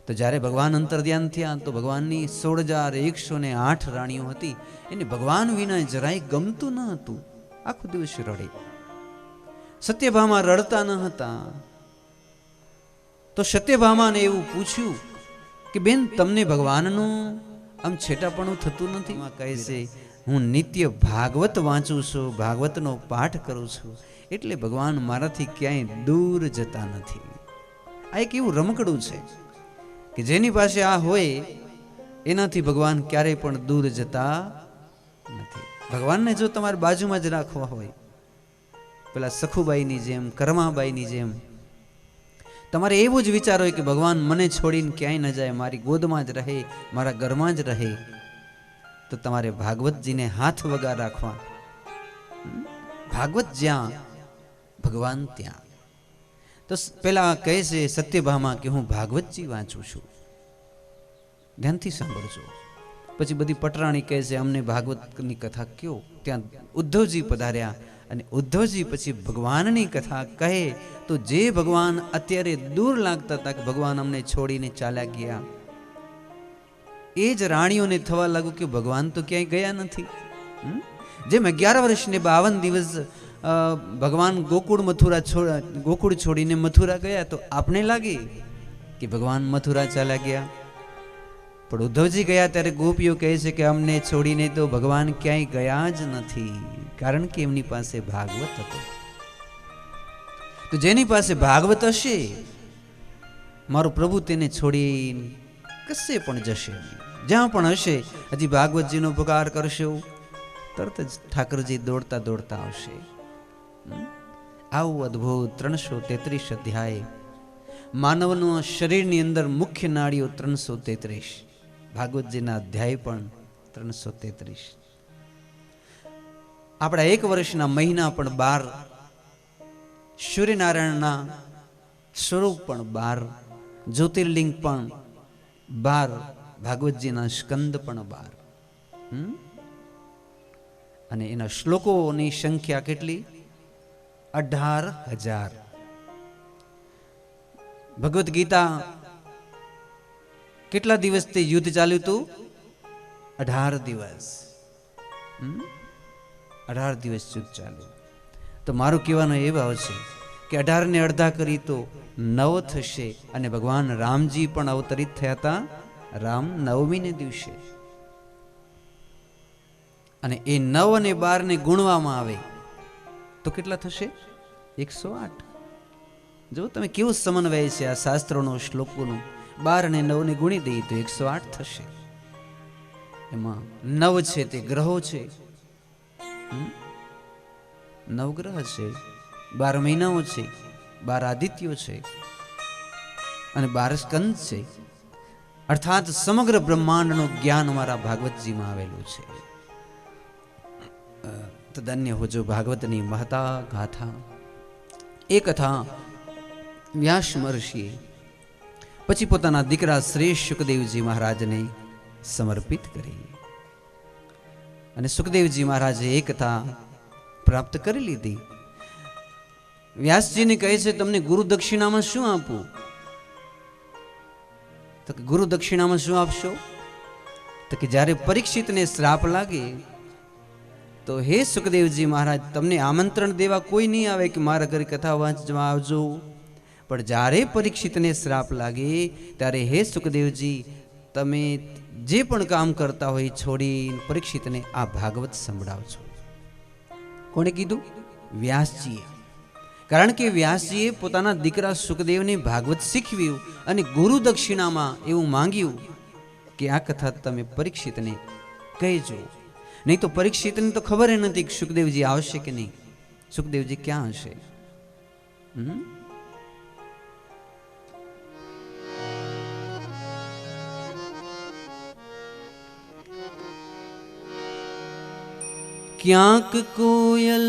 તો જ્યારે ભગવાન અંતર્ધ્યાન થયા તો ભગવાનની 16,108 રાણીઓ હતી, એને ભગવાન વિના જરાય ગમતું ન હતું. આખો દિવસ રડે. સત્યભામા રડતા ન હતા. તો સત્યભામાને એવું પૂછ્યું કે બેન, તમને ભગવાનનું આમ છેટાપણું થતું નથી? કહે છે, હું નિત્ય ભાગવત વાંચું છું, ભાગવતનો પાઠ કરું છું, એટલે ભગવાન મારાથી ક્યાંય દૂર જતા નથી. આ એક એવું રમકડું છે કે જેની પાસે આ હોય એનાથી ભગવાન ક્યારેય પણ દૂર જતા નથી. ભગવાનને જો તમારે બાજુમાં જ રાખવા હોય, પેલા સખુબાઈની જેમ, કરમાબાઈની જેમ, તમારે એવું જ વિચાર હોય કે ભગવાન મને છોડીને ક્યાંય ન જાય, મારી ગોદમાં જ રહે, મારા ઘરમાં જ રહે, તો તમારે ભાગવતજીને હાથ વગા રાખવા. ભાગવત જ્યાં, ભગવાન ત્યાં. તો પેલા કહે છે સત્યભામા કે હું ભાગવતજી વાંચું છું, ધ્યાનથી સાંભળજો. પછી બધી પટરાણી કહે છે અમને ભાગવતની કથા કયો. ત્યાં ઉદ્ધવજી પધાર્યા અને ઉદ્ધવજી પછી ભગવાનની કથા કહે તો જે ભગવાન અત્યારે દૂર લાગતા હતા કે ભગવાન અમને છોડીને ચાલ્યા ગયા, એ જ રાણીઓને થવા લાગ્યું કે ભગવાન તો ક્યાંય ગયા નથી. જેમ 11 વર્ષને 52 દિવસ ભગવાન ગોકુળ છોડીને મથુરા ગયા, તો આપણે લાગે કે ભગવાન મથુરા ચાલ્યા ગયા. પણ ઉદ્ધવજી ગયા ત્યારે ગોપીઓ કહે છે કે અમને છોડીને તો ભગવાન ક્યાંય ગયા જ નથી, કારણ કે એમની પાસે ભાગવત હતો. તો જેની પાસે ભાગવત હશે, મારો પ્રભુ તેને છોડીને કશે પણ જશે નહીં. જ્યાં પણ હશે, હજી ભાગવતજીનો પુકાર કરશો, તરત જ ઠાકરજી દોડતા દોડતા આવશે. આવું અદ્ભુત 333 અધ્યાય. માનવના શરીરની અંદર મુખ્ય નાડીઓ 333, ભાગવતજીના અધ્યાય પણ 333. આપણા 1 વર્ષના મહિના પણ 12, સૂર્યનારાયણના સ્વરૂપ પણ 12, જ્યોતિર્લિંગ પણ 12, ભાગવતજીના સ્કંદ પણ 12. અને એના શ્લોકોની સંખ્યા કેટલી? 18,000. ભગવદ્ ગીતા કેટલા દિવસથી યુદ્ધ ચાલ્યું હતું? 18 દિવસ. 18 દિવસ યુદ્ધ ચાલ્યું. તો મારું કહેવાનો એ ભાવ છે કે 18 ને અડધા કરી તો 9 થશે. અને ભગવાન રામજી પણ અવતરિત થયા હતા રામ નવમીને દિવસે. અને એ 9 અને 12 ને ગુણવામાં આવે તો કેટલા થશે? 108. જો તમે કેવું સમન્વય છે આ શાસ્ત્રોનો, શ્લોકોનો. 12 અને 9 ને ગુણી દઈએ તો 108 થશે. એમાં 9 છે તે ગ્રહો છે, 9 ગ્રહ છે, 12 મહિનાઓ છે, 12 આદિત્યો છે અને 12 સ્કંદ છે. અર્થાત સમગ્ર બ્રહ્માંડનું જ્ઞાન અમારા ભાગવતજીમાં આવેલું છે. તો ધન્ય હોજો ભાગવતની મહતા ગાથા. એ કથા વ્યાસ મહર્ષિએ પછી પોતાના દીકરા શ્રી શુકદેવજી મહારાજને સમર્પિત કરી. અને સુખદેવજી મહારાજે એ કથા પ્રાપ્ત કરી લીધી. વ્યાસજીને કહે છે, તમને ગુરુ દક્ષિણામાં શું આપવું? તો કે ગુરુ દક્ષિણામાં શું આપશો? તો કે જ્યારે પરીક્ષિતને શ્રાપ લાગે તો હે સુખદેવજી મહારાજ, તમને આમંત્રણ દેવા કોઈ નહીં આવે કે મારા ઘરે કથા વાંચવા આવજો. પણ જ્યારે પરીક્ષિતને શ્રાપ લાગે ત્યારે હે સુખદેવજી, તમે જે પણ કામ કરતા હોય છોડી પરીક્ષિતને આ ભાગવત સંભળાવજો. કોણે કીધું? વ્યાસજીએ. કારણ કે વ્યાસજીએ પોતાના દીકરા સુખદેવને ભાગવત શીખવ્યું અને ગુરુ દક્ષિણામાં એવું માંગ્યું કે આ કથા તમે પરીક્ષિતને કહેજો. નહીં તો પરીક્ષિતને તો ખબર નથી કે સુખદેવજી આવશે કે નહીં, સુખદેવજી ક્યાં હશે. ક્યાંક કોયલ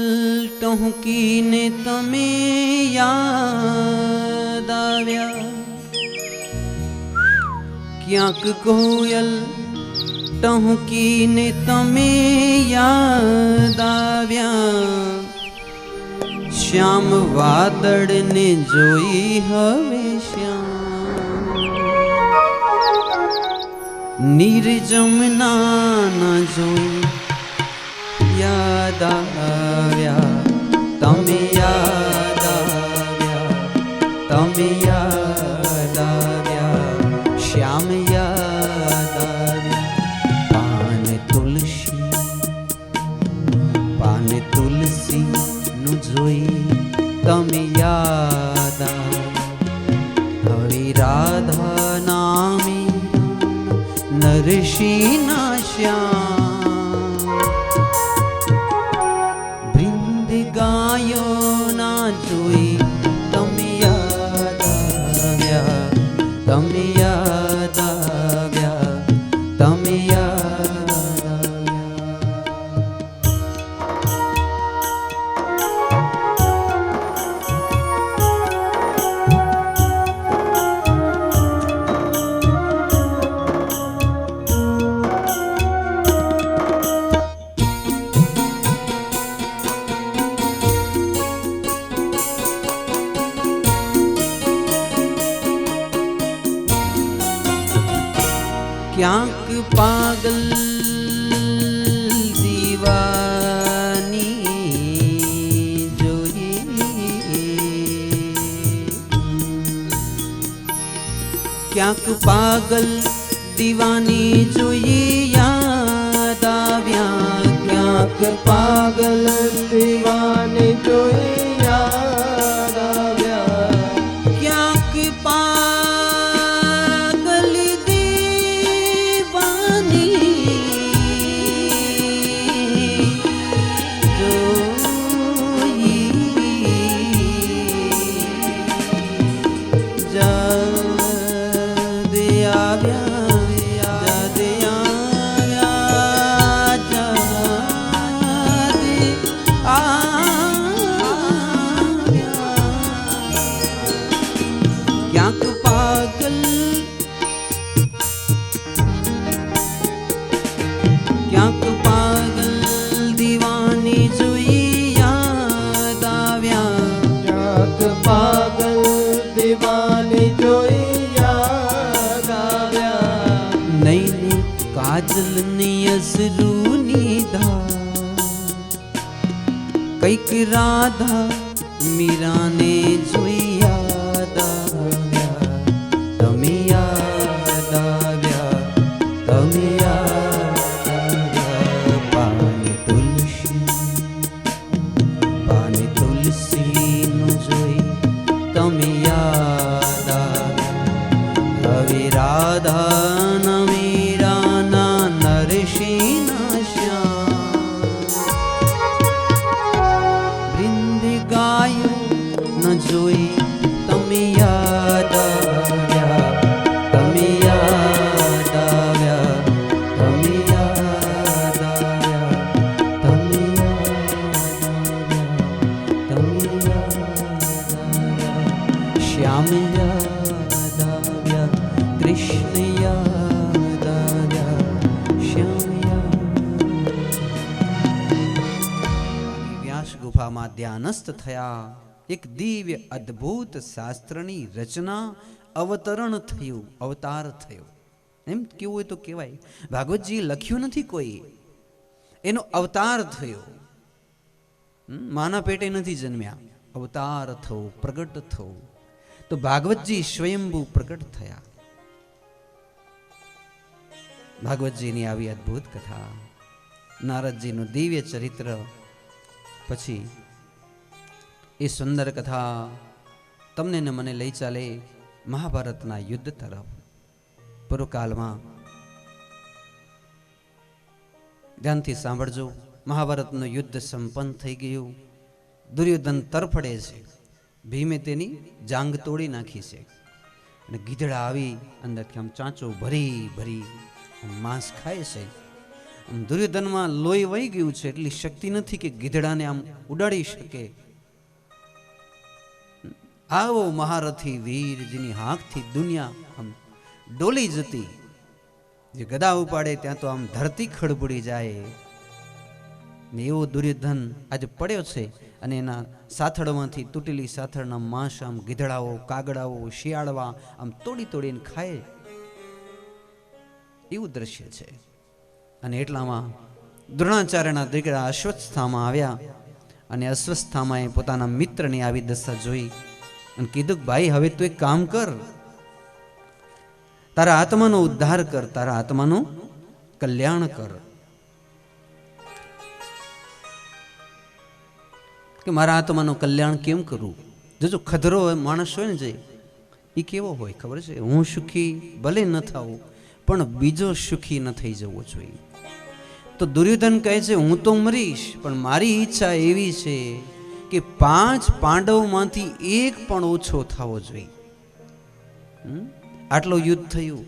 ટહુકીને તમે યાદ આવ્યા, ક્યાંક કોયલ ટહુકીને તમે યાદ આવ્યા, શ્યામ વાદળને જોઈ હવે શ્યામ, નિર્જમના જોઈ યાદ આવ્યા, તમે યાદ આવ્યા, તમે યાદ આવ્યા, શ્યામ યાદ આવ્યા. પાન તુલસી નું જોઈ તમે યાદ આવ્યા, હવે રાધા નામે નરસિંહના શ્યામ, ગાયો ના જોઈ તમે યાદ આવ્યા, તમે યાદ આવ્યા, તમે યાદ ક્યાંક પાગલ દીવાની જોઈ, ક્યાંક પાગલ દીવાની જોઈ યાદ આવ્યા, ક્યાંક પાગલ દીવાની જોઈ યાદ આવ્યા, ક્યાંક કઈક રાધા મીરાને જોઈ યાદ આવ્યા, તમે યાદ આવ્યા, તમે યાદ આવ્યા. પાન તુલસી નું જોઈ તમે યાદ આવ્યા, હવે રાધા મીરાના નરસિંહના શ્યામ, ગાયો ન જોઈ કથામાં ધ્યાનસ્થ થયા. એક દિવ્ય અદ્ભુત શાસ્ત્રની રચના અવતરણ થયું, અવતાર થયો. એમ કેવું હોય તો કહેવાય, ભાગવતજી લખ્યું નથી કોઈ, એનો અવતાર થયો. માના પેટે નથી જન્મ્યા, અવતાર થયો, પ્રગટ થયો. તો ભાગવતજી સ્વયંભૂ પ્રગટ થયા. ભાગવતજીની આવી અદ્ભુત કથા, નારદજીનું દિવ્ય ચરિત્ર, પછી એ સુંદર કથા તમને ને મને લઈ ચાલે મહાભારતના યુદ્ધ તરફ. પૂર્વકાળમાં ધ્યાનથી સાંભળજો, મહાભારતનું યુદ્ધ સંપન્ન થઈ ગયું. દુર્યોધન તરફડે છે, ભીમે તેની જાંગ તોડી નાખી છે, અને ગીધડા આવી અંદરથી આમ ચાંચો ભરી ભરી માંસ ખાય છે. આમ દુર્યોધનમાં લોહી વહી ગયું છે, એટલી શક્તિ નથી કે ગીધડાને આમ ઉડાડી શકે. આવો મહારથી વીર જેની હાંકથી દુનિયા આમ ડોલી જતી, જે ગદા ઉપાડે ત્યાં તો આમ ધરતી ખડબડી જાય, ને એવો દુર્યોધન આજે પડ્યો છે. અને એના સાથળમાંથી તૂટેલી સાથળના માંસ આમ ગીધડાઓ, કાગડાઓ, શિયાળવા આમ તોડી તોડીને ખાય, એવું દ્રશ્ય છે. અને એટલામાં દ્રોણાચાર્યના દીકરા અશ્વત્થામા આવ્યા, અને અશ્વત્થામાએ પોતાના મિત્રની આવી દશા જોઈ અને કીધું, ભાઈ હવે તું એક કામ કર, તારા આત્માનો ઉદ્ધાર કર, તારા આત્માનું કલ્યાણ કર. કે મારા આત્માનું કલ્યાણ કેમ કરું? જો ખધરો માણસ હોય ને, જે એ કેવો હોય ખબર છે? હું સુખી ભલે ન થાઉં, પણ બીજો સુખી ન થઈ જવો જોઈએ. તો દુર્યોધન કહે છે, હું તો મરીશ, પણ મારી ઈચ્છા એવી છે કે 5 પાંડવમાંથી એક પણ ઓછો થવો જોઈએ. આટલું યુદ્ધ થયું,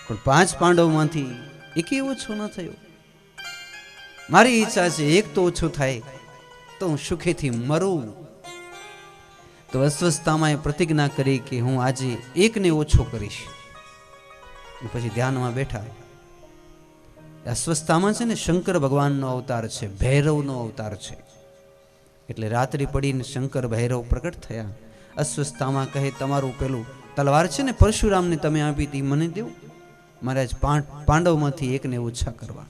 પણ 5 પાંડવમાંથી એકે ઓછો ન થયો. મારી ઈચ્છા છે એક તો ઓછો થાય તો હું સુખેથી મરું. તો અસ્વસ્થતામાં પ્રતિજ્ઞા કરી કે હું આજે એકને ઓછો કરીશ. પછી ધ્યાનમાં બેઠા. અસ્વસ્થતામાં છે ને શંકર ભગવાનનો અવતાર છે, ભૈરવનો અવતાર છે. એટલે રાત્રિ પડીને શંકર ભૈરવ પ્રગટ થયા. અસ્વસ્થતામાં કહે, તમારું પેલું તલવાર છે ને પરશુરામને તમે આપી હતી, મને દેવું, મારે આજ પાંડવમાંથી એકને ઓછા કરવા.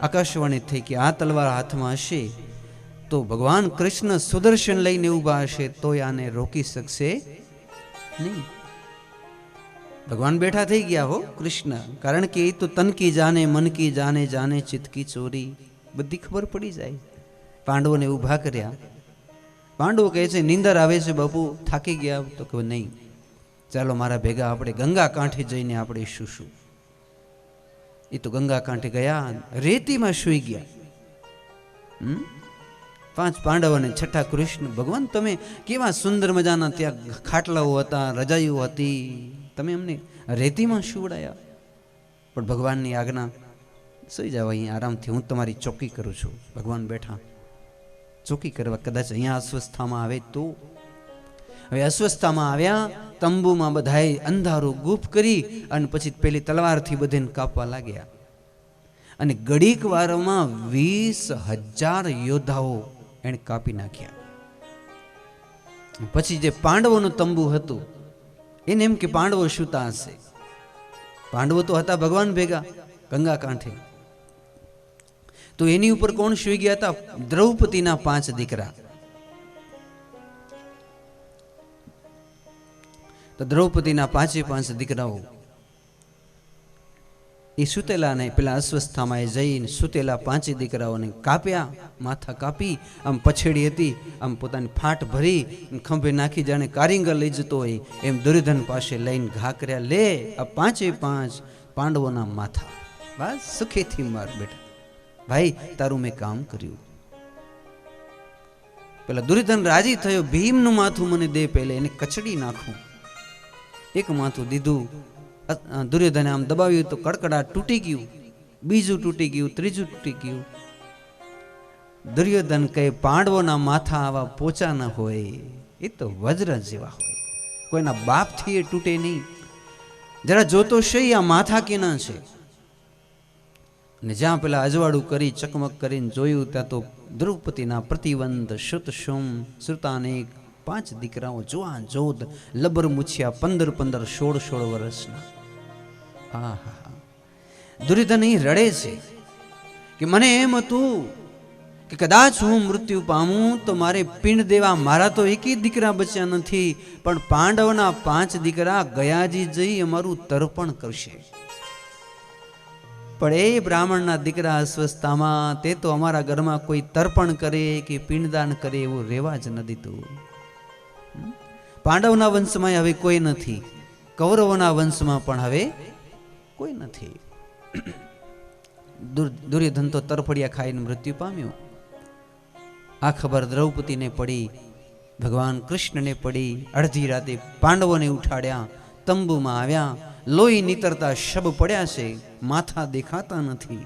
આકાશવાણી થઈ કે આ તલવાર હાથમાં હશે તો ભગવાન કૃષ્ણ સુદર્શન લઈને ઊભા હશે તોય આને રોકી શકશે નહીં. ભગવાન બેઠા થઈ ગયા હો કૃષ્ણ, કારણ કે એ તો તન કી જાને, મન કી જાને, જાને ચિત્ત કી ચોરી, બધી ખબર પડી જાય. પાંડવોને ઊભા કર્યા. પાંડવો કહે છે, નિંદર આવે છે બાપુ, થાકી ગયા? તો કહે નહીં, ચાલો મારા ભેગા આપણે ગંગા કાંઠે જઈને આપણે શું. એ તો ગંગા કાંઠે ગયા, રેતીમાં સૂઈ ગયા. 5 પાંડવ અને 6 કૃષ્ણ. ભગવાન તમે કેવા સુંદર મજાના ત્યાં ખાટલાઓ હતા, રજાઈઓ હતી, તમે અમને રેતીમાં સુવડાયા. પણ ભગવાનની આજ્ઞા, સૂઈ જાવ અહીં આરામથી, હું તમારી ચોકી કરું છું. ભગવાન બેઠા ચોકી કરવા. કદાચ અહીંયા અસ્વસ્થામાં આવે તો. હવે અસ્વસ્થામાં આવ્યા, તંબુમાં બધાએ અંધારું ગુપ કરી અને પછી પેલી તલવારથી બધાને કાપવા લાગ્યા. અને ઘડીક વારમાં 20,000 યોદ્ધાઓ એને કાપી નાખ્યા. પછી જે પાંડવોનું તંબુ હતું એને એમ કે પાંડવો સૂતા હશે. પાંડવો તો હતા ભગવાન ભેગા ગંગા કાંઠે. તો એની ઉપર કોણ સૂઈ ગયા હતા? દ્રૌપદીના 5 દીકરા. તો દ્રૌપદીના 5 દીકરાઓ એ સુતેલા ને પેલા અસ્વસ્થામાં જઈને સુતેલા 5 દીકરાઓને કાપ્યા, માથા કાપી, આમ પછેડી હતી, આમ પોતાની ફાટ ભરી ખંભે નાખી, જાણે કારીગર લઈ જતો હોય એમ દુર્યોધન પાસે લઈને ઘા કર્યા. લે આ 5 પાંડવોના માથા, બસ સુખેથી માર બેટા, ભાઈ તારું મેં કામ કર્યું. પેલા દુર્યોધન રાજી થયો, ભીમનું માથું મને દે, પહેલે એને કચડી નાખું. એક માથું દીધું. દુર્યોધને આમ દબાવ્યું તો કડકડાટ તૂટી ગયું, બીજું તૂટી ગયું, ત્રીજું તૂટી ગયું. દુર્યોધન કહે, પાંડવોના માથા આવા પોચા ન હોય, એ તો વજ્ર જેવા હોય, કોઈના બાપથી એ તૂટે નહીં. જરા જોતો છે આ માથા કેના છે. ને જ્યાં પેલા અજવાળું કરી ચકમક કરીને જોયું ત્યાં તો દ્રૌપદીના પ્રતિવંત શુત શુમ શ્રુતાનેક 5 દીકરાઓ જોવા જોધ લબર મૂછ્યા 15 16 વર્ષના. આહા, દુર્યોધન અહીં રડે છે કે મને એમ હતું કે કદાચ હું મૃત્યુ પામું તો મારે પિંડ દેવા, મારા તો એકેય દીકરા બચ્યા નથી, પણ પાંડવના 5 દીકરા ગયાજી જઈ અમારું તર્પણ કરશે. પણ એ બ્રાહ્મણના દીકરા અસ્વસ્થતામાં, તે તો અમારા ઘરમાં કોઈ તર્પણ કરે કે પિંડદાન કરે એવું રહેવા જ ન દીધું. પાંડવના વંશમાં હવે કોઈ નથી, કૌરવોના વંશમાં પણ હવે કોઈ નથી. દુર્યોધન તો તરફડિયા ખાઈને મૃત્યુ પામ્યો. આ ખબર દ્રૌપદીને પડી, ભગવાન કૃષ્ણને પડી. અડધી રાતે પાંડવોને ઉઠાડ્યા, તંબુમાં આવ્યા, લોહી નીતરતા શબ પડ્યા છે, માથા દેખાતા નથી.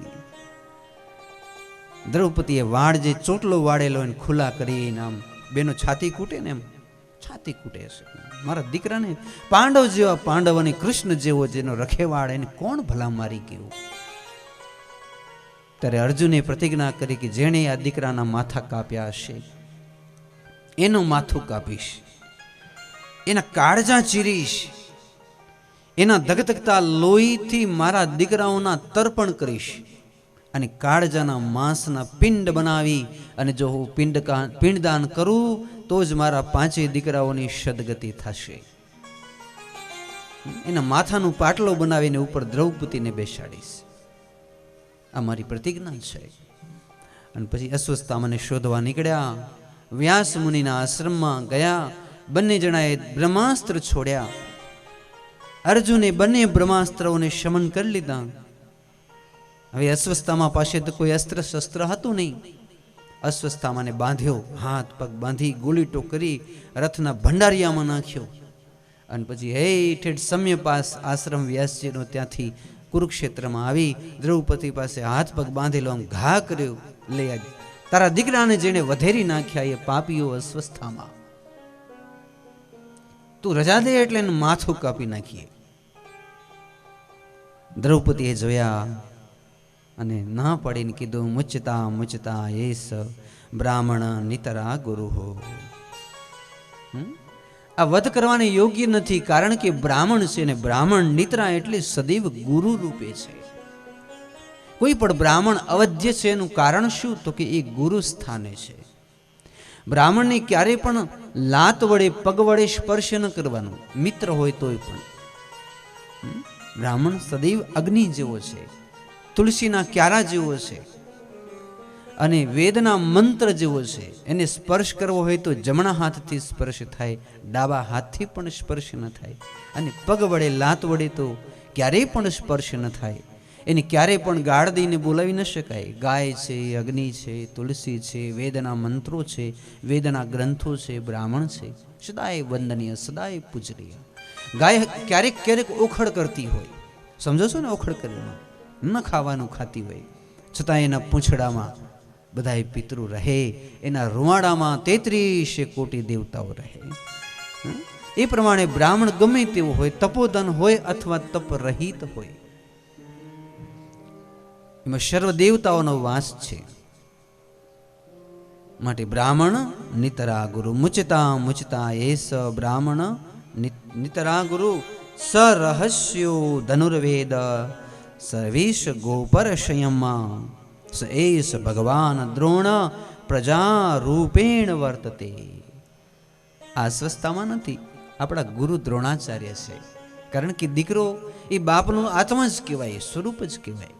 દ્રૌપદીએ વાળ જે ચોટલો વાળેલો એને ખુલ્લા કરીને આમ બેનો છાતી કૂટે ને એમ છાતી કૂટે છે. મારા દીકરાને પાંડવ જેવા પાંડવ અને કૃષ્ણ જેવો જેનો રખેવાળ એને કોણ ભલા મારી ગયું. ત્યારે અર્જુને પ્રતિજ્ઞા કરી કે જેણે આ દીકરાના માથા કાપ્યા હશે એનું માથું કાપીશ, એના કાળજા ચીરીશ, એના ધગધગતા લોહીથી મારા દીકરાઓના તર્પણ કરીશ, અને કાળજાના માંસના પિંડ બનાવી અને જો હું પિંડદાન કરું તો જ મારા 5 દીકરાઓની સદગતિ થશે. એના માથાનું પાટલો બનાવીને ઉપર દ્રૌપદીને બેસાડીશ. આ મારી પ્રતિજ્ઞા છે. અને પછી અસ્વસ્થામાને શોધવા નીકળ્યા. વ્યાસ મુનિના આશ્રમમાં ગયા. બંને જણાએ બ્રહ્માસ્ત્ર છોડ્યા. અર્જુને બંને બ્રહ્માસ્ત્રોને શમન કરી લીધા. હવે અસ્વસ્થામા પાસે તો કોઈ અસ્ત્ર શસ્ત્ર હતું નહીં. અસ્વસ્થામાને બાંધ્યો, હાથ પગ બાંધી ગોલીટો કરી રથના ભંડારિયામાં નાખ્યો. અને પછી હેઠ સમ્ય પાસ આશ્રમ વ્યાસજીનો, ત્યાંથી કુરુક્ષેત્રમાં આવી દ્રૌપદી પાસે હાથ પગ બાંધેલો આમ ઘા કર્યો. લે, તારા દીકરાને જેને વધેરી નાખ્યા એ પાપીઓ અસ્વસ્થામાં, તું રજા દે એટલે એનું માથું કાપી નાખીએ. દ્રૌપદીએ જોયા અને ના પાડીને કીધું, મુચતા મુચતા એસ બ્રાહ્મણ નિતરા ગુરુ હો. આ વધ કરવાને યોગ્ય નથી, કારણ કે બ્રાહ્મણ છે ને બ્રાહ્મણ નિતરા એટલે સદૈવ ગુરુ રૂપે છે. કોઈ પણ બ્રાહ્મણ અવધ્ય છે એનું કારણ શું? તો કે એ ગુરુ સ્થાને છે. બ્રાહ્મણને ક્યારે પણ લાત વડે પગ વડે સ્પર્શ ન કરવાનો, મિત્ર હોય તોય પણ. બ્રાહ્મણ સદૈવ અગ્નિ જેવો છે, તુલસીના ક્યારા જેવો છે, અને વેદના મંત્ર જેવો છે. એને સ્પર્શ કરવો હોય તો જમણા હાથથી સ્પર્શ થાય, ડાબા હાથથી પણ સ્પર્શ ન થાય. અને પગ વડે લાત વડે તો ક્યારેય પણ સ્પર્શ ન થાય. એને ક્યારેય પણ ગાળ દઈને બોલાવી ન શકાય. ગાય છે, અગ્નિ છે, તુલસી છે, વેદના મંત્રો છે, વેદના ગ્રંથો છે, બ્રાહ્મણ છે, સદાય વંદનીય, સદાય પૂજનીય. ગાય ક્યારેક ક્યારેક ઓખડ કરતી હોય, સમજો છો ને? ઓખડ કરીને ન ખાવાનું ખાતી હોય, છતાં એના પૂંછડામાં બધાય પિતૃ રહે, એના રૂવાડામાં 33 કોટી દેવતાઓ રહે. એ પ્રમાણે બ્રાહ્મણ ગમે તેવો હોય, તપોધન હોય અથવા તપ રહિત હોય, એમાં સર્વ દેવતાઓનો વાસ છે. માટે બ્રાહ્મણ નિતરા ગુરુ. મુચતા મુચતા એસ બ્રાહ્મણ નિતરા ગુરુ. સ રહસ્યો ધનુર્વેદ સર્વેશ ગોપર સંયમમાં સ એસ ભગવાન દ્રોણ પ્રજા રૂપેણ વર્તતે. આ અસ્વસ્થતામાં નથી, આપણા ગુરુ દ્રોણાચાર્ય છે. કારણ કે દીકરો એ બાપનો આત્મા જ કહેવાય, સ્વરૂપ જ કહેવાય.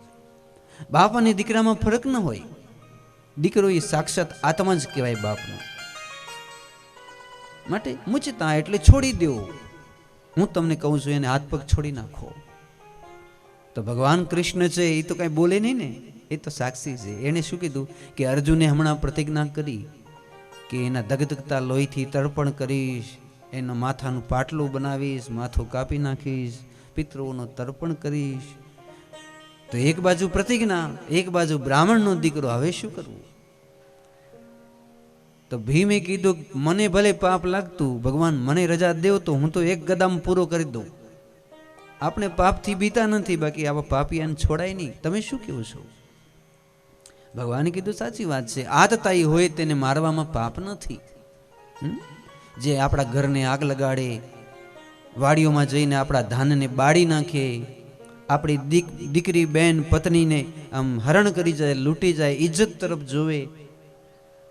બાપ અને દીકરામાં ફરક ન હોય. દીકરો એ સાક્ષાત આત્મા જ કહેવાય બાપનો. માટે મુચતા એટલે છોડી દેવો. હું તમને કહું છું એને હાથ પગ છોડી નાખો. તો ભગવાન કૃષ્ણ છે એ તો કઈ બોલે નહીં ને, એ તો સાક્ષી છે. એને શું કીધું કે અર્જુને હમણાં પ્રતિજ્ઞા કરી કે એના ધગધગતા લોહીથી તર્પણ કરીશ, એના માથાનું પાટલું બનાવીશ, માથું કાપી નાખીશ, પિતૃઓનું તર્પણ કરીશ. તો એક બાજુ પ્રતિજ્ઞા, એક બાજુ બ્રાહ્મણનો દીકરો. હવે શું કરવું? તો ભીમે કીધું, મને ભલે પાપ લાગતું, ભગવાન મને રજા દેવ તો હું તો એક ગદામ પૂરો કરી દઉં. આપણે પાપથી બીતા નથી, બાકી આવા પાપિયાને છોડાય નહીં. તમે શું કહો છો? ભગવાને કીધું સાચી વાત છે, આતતાઈ હોય તેને મારવામાં પાપ નથી. જે આપણા ઘરને આગ લગાડે, વાડીઓમાં જઈને આપણા ધાનને બાળી નાખે, આપણી દીકરી બેન પત્નીને આમ હરણ કરી જાય, લૂંટી જાય, ઇજ્જત તરફ જોવે,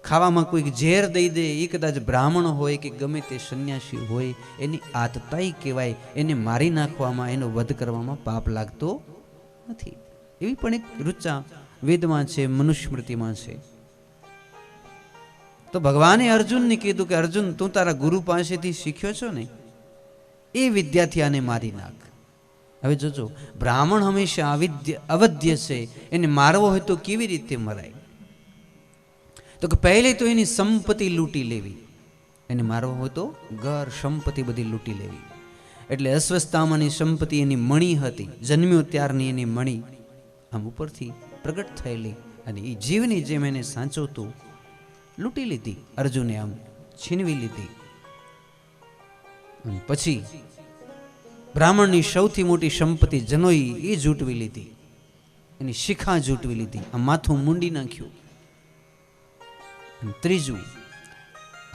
ખાવામાં કોઈક ઝેર દઈ દે, એ કદાચ બ્રાહ્મણ હોય કે ગમે તે સંન્યાસી હોય, એની આતતાઈ કહેવાય. એને મારી નાખવામાં, એનો વધ કરવામાં પાપ લાગતો નથી. એવી પણ એક ઋચા વેદમાં છે, મનુસ્મૃતિમાં છે. તો ભગવાને અર્જુનને કીધું કે અર્જુન, તું તારા ગુરુ પાસેથી શીખ્યો છો ને, એ વિદ્યાથી આને મારી નાખ. હવે જોજો, બ્રાહ્મણ હંમેશા અવધ્ય છે, એને મારવો હોય તો કેવી રીતે મરાય? તો કે પહેલે તો એની સંપત્તિ લૂંટી લેવી. એને મારવો હોય તો ઘર સંપત્તિ બધી લૂંટી લેવી. એટલે અશ્વત્થામાની સંપત્તિ એની મણી હતી, જન્મ્યો ત્યારની એની મણી આમ ઉપરથી પ્રગટ થયેલી, અને એ જીવની જેમ એને સાચવતું લૂંટી લીધી. અર્જુને આમ છીનવી લીધી. અને પછી બ્રાહ્મણની સૌથી મોટી સંપત્તિ જનોઈ એ જૂટવી લીધી, એની શિખા જૂટવી લીધી, આમ માથું મૂંડી નાખ્યું. અને ત્રીજું,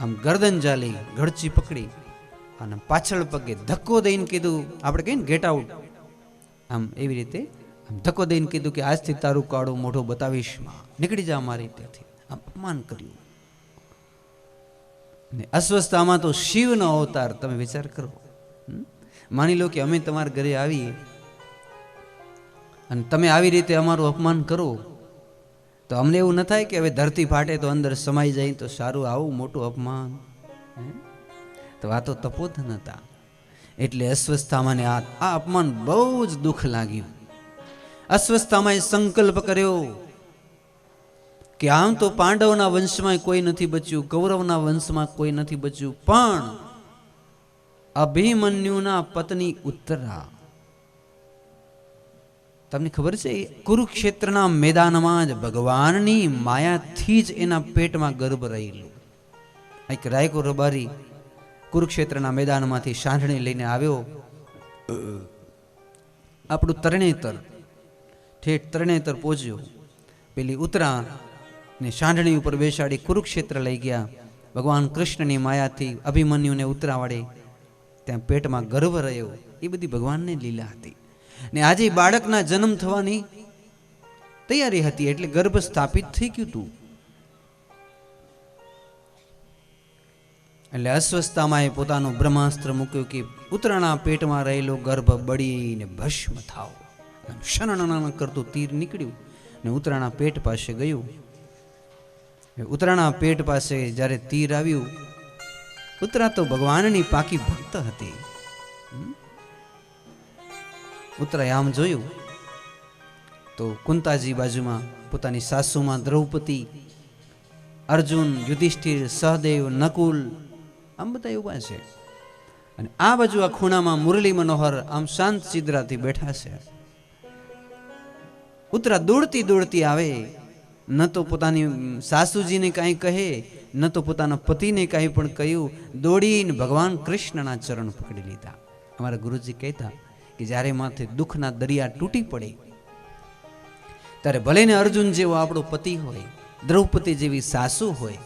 આમ ગરદન જાલી, ગળચી પકડી અને પાછળ પગે ધક્કો દઈને કીધું, આપણે કહીએ ને ગેટ આઉટ, આમ એવી રીતે આમ ધક્કો દઈને કીધું કે આજથી તારું કાળું મોઢું બતાવીશ, નીકળી જા મારી ત્યાંથી. આમ અપમાન કર્યું. ને અસ્વસ્થતામાં તો શિવનો અવતાર. તમે વિચાર કરો, માની લો કે અમે તમારા ઘરે આવીએ અને તમે આવી રીતે અમારું અપમાન કરો, તો અમને એવું ન થાય કે હવે ધરતી ફાટે તો અંદર સમાઈ જાય તો સારું, આવું મોટું અપમાન? તો આ તો તપોધન હતા. એટલે અસ્વસ્થતામાં આ અપમાન બહુ જ દુઃખ લાગ્યું. અસ્વસ્થતામાં સંકલ્પ કર્યો કે આમ તો પાંડવના વંશમાં કોઈ નથી બચ્યું, કૌરવના વંશમાં કોઈ નથી બચ્યું, પણ અભિમન્યુના પત્ની ઉત્તરા, તમને ખબર છે, કુરુક્ષેત્રના મેદાનમાં જ ભગવાનની માયાથી જ એના પેટમાં ગર્ભ રહેલું. એક રાયકો રબારી કુરુક્ષેત્રના મેદાનમાંથી સાંઢણી લઈને આવ્યો. આપણું તરણેતર, ઠેઠ તરણેતર પહોંચ્યો. પેલી ઉત્તરા ને સાંઢણી ઉપર બેસાડી કુરુક્ષેત્ર લઈ ગયા. ભગવાન કૃષ્ણની માયાથી અભિમન્યુને ઉત્તરા વડે ત્યાં પેટમાં ગર્ભ રહ્યો. એ બધી ભગવાનની લીલા હતી. ને આજે બાળકના જન્મ થવાની તૈયારી હતી, એટલે ગર્ભ સ્થાપિત થઈ ગયું હતું. એટલે અસ્વસ્થતામાં પોતાનું બ્રહ્માસ્ત્ર મૂક્યું કે ઉત્તરાના પેટમાં રહેલો ગર્ભ બળીને ભસ્મ થાવ. શનન કરતું તીર નીકળ્યું ને ઉત્તરાના પેટ પાસે ગયું. ઉત્તરાના પેટ પાસે જ્યારે તીર આવ્યું, ઉત્તરા તો ભગવાનની પાકી ભક્ત હતી. ઉત્તરાએ આમ જોયું તો કુંતાજી બાજુમાં પોતાની સાસુમાં દ્રૌપદી, અર્જુન, યુધિષ્ઠિર, સહદેવ, નકુલ આમ બધા ઉભા છે. અને આ બાજુ આ ખૂણામાં મુરલી મનોહર આમ શાંત ચિદ્રાથી બેઠા છે. ઉત્તરા દોડતી દોડતી આવે, ન તો પોતાની સાસુજીને કાંઈ કહે, ન તો પોતાના પતિને કાંઈ પણ કહ્યું, દોડીને ભગવાન કૃષ્ણના ચરણ પકડી લીધા. અમારા ગુરુજી કહેતા કે જ્યારે માથે દુઃખના દરિયા તૂટી પડે ત્યારે ભલે ને અર્જુન જેવો આપણો પતિ હોય, દ્રૌપદી જેવી સાસુ હોય,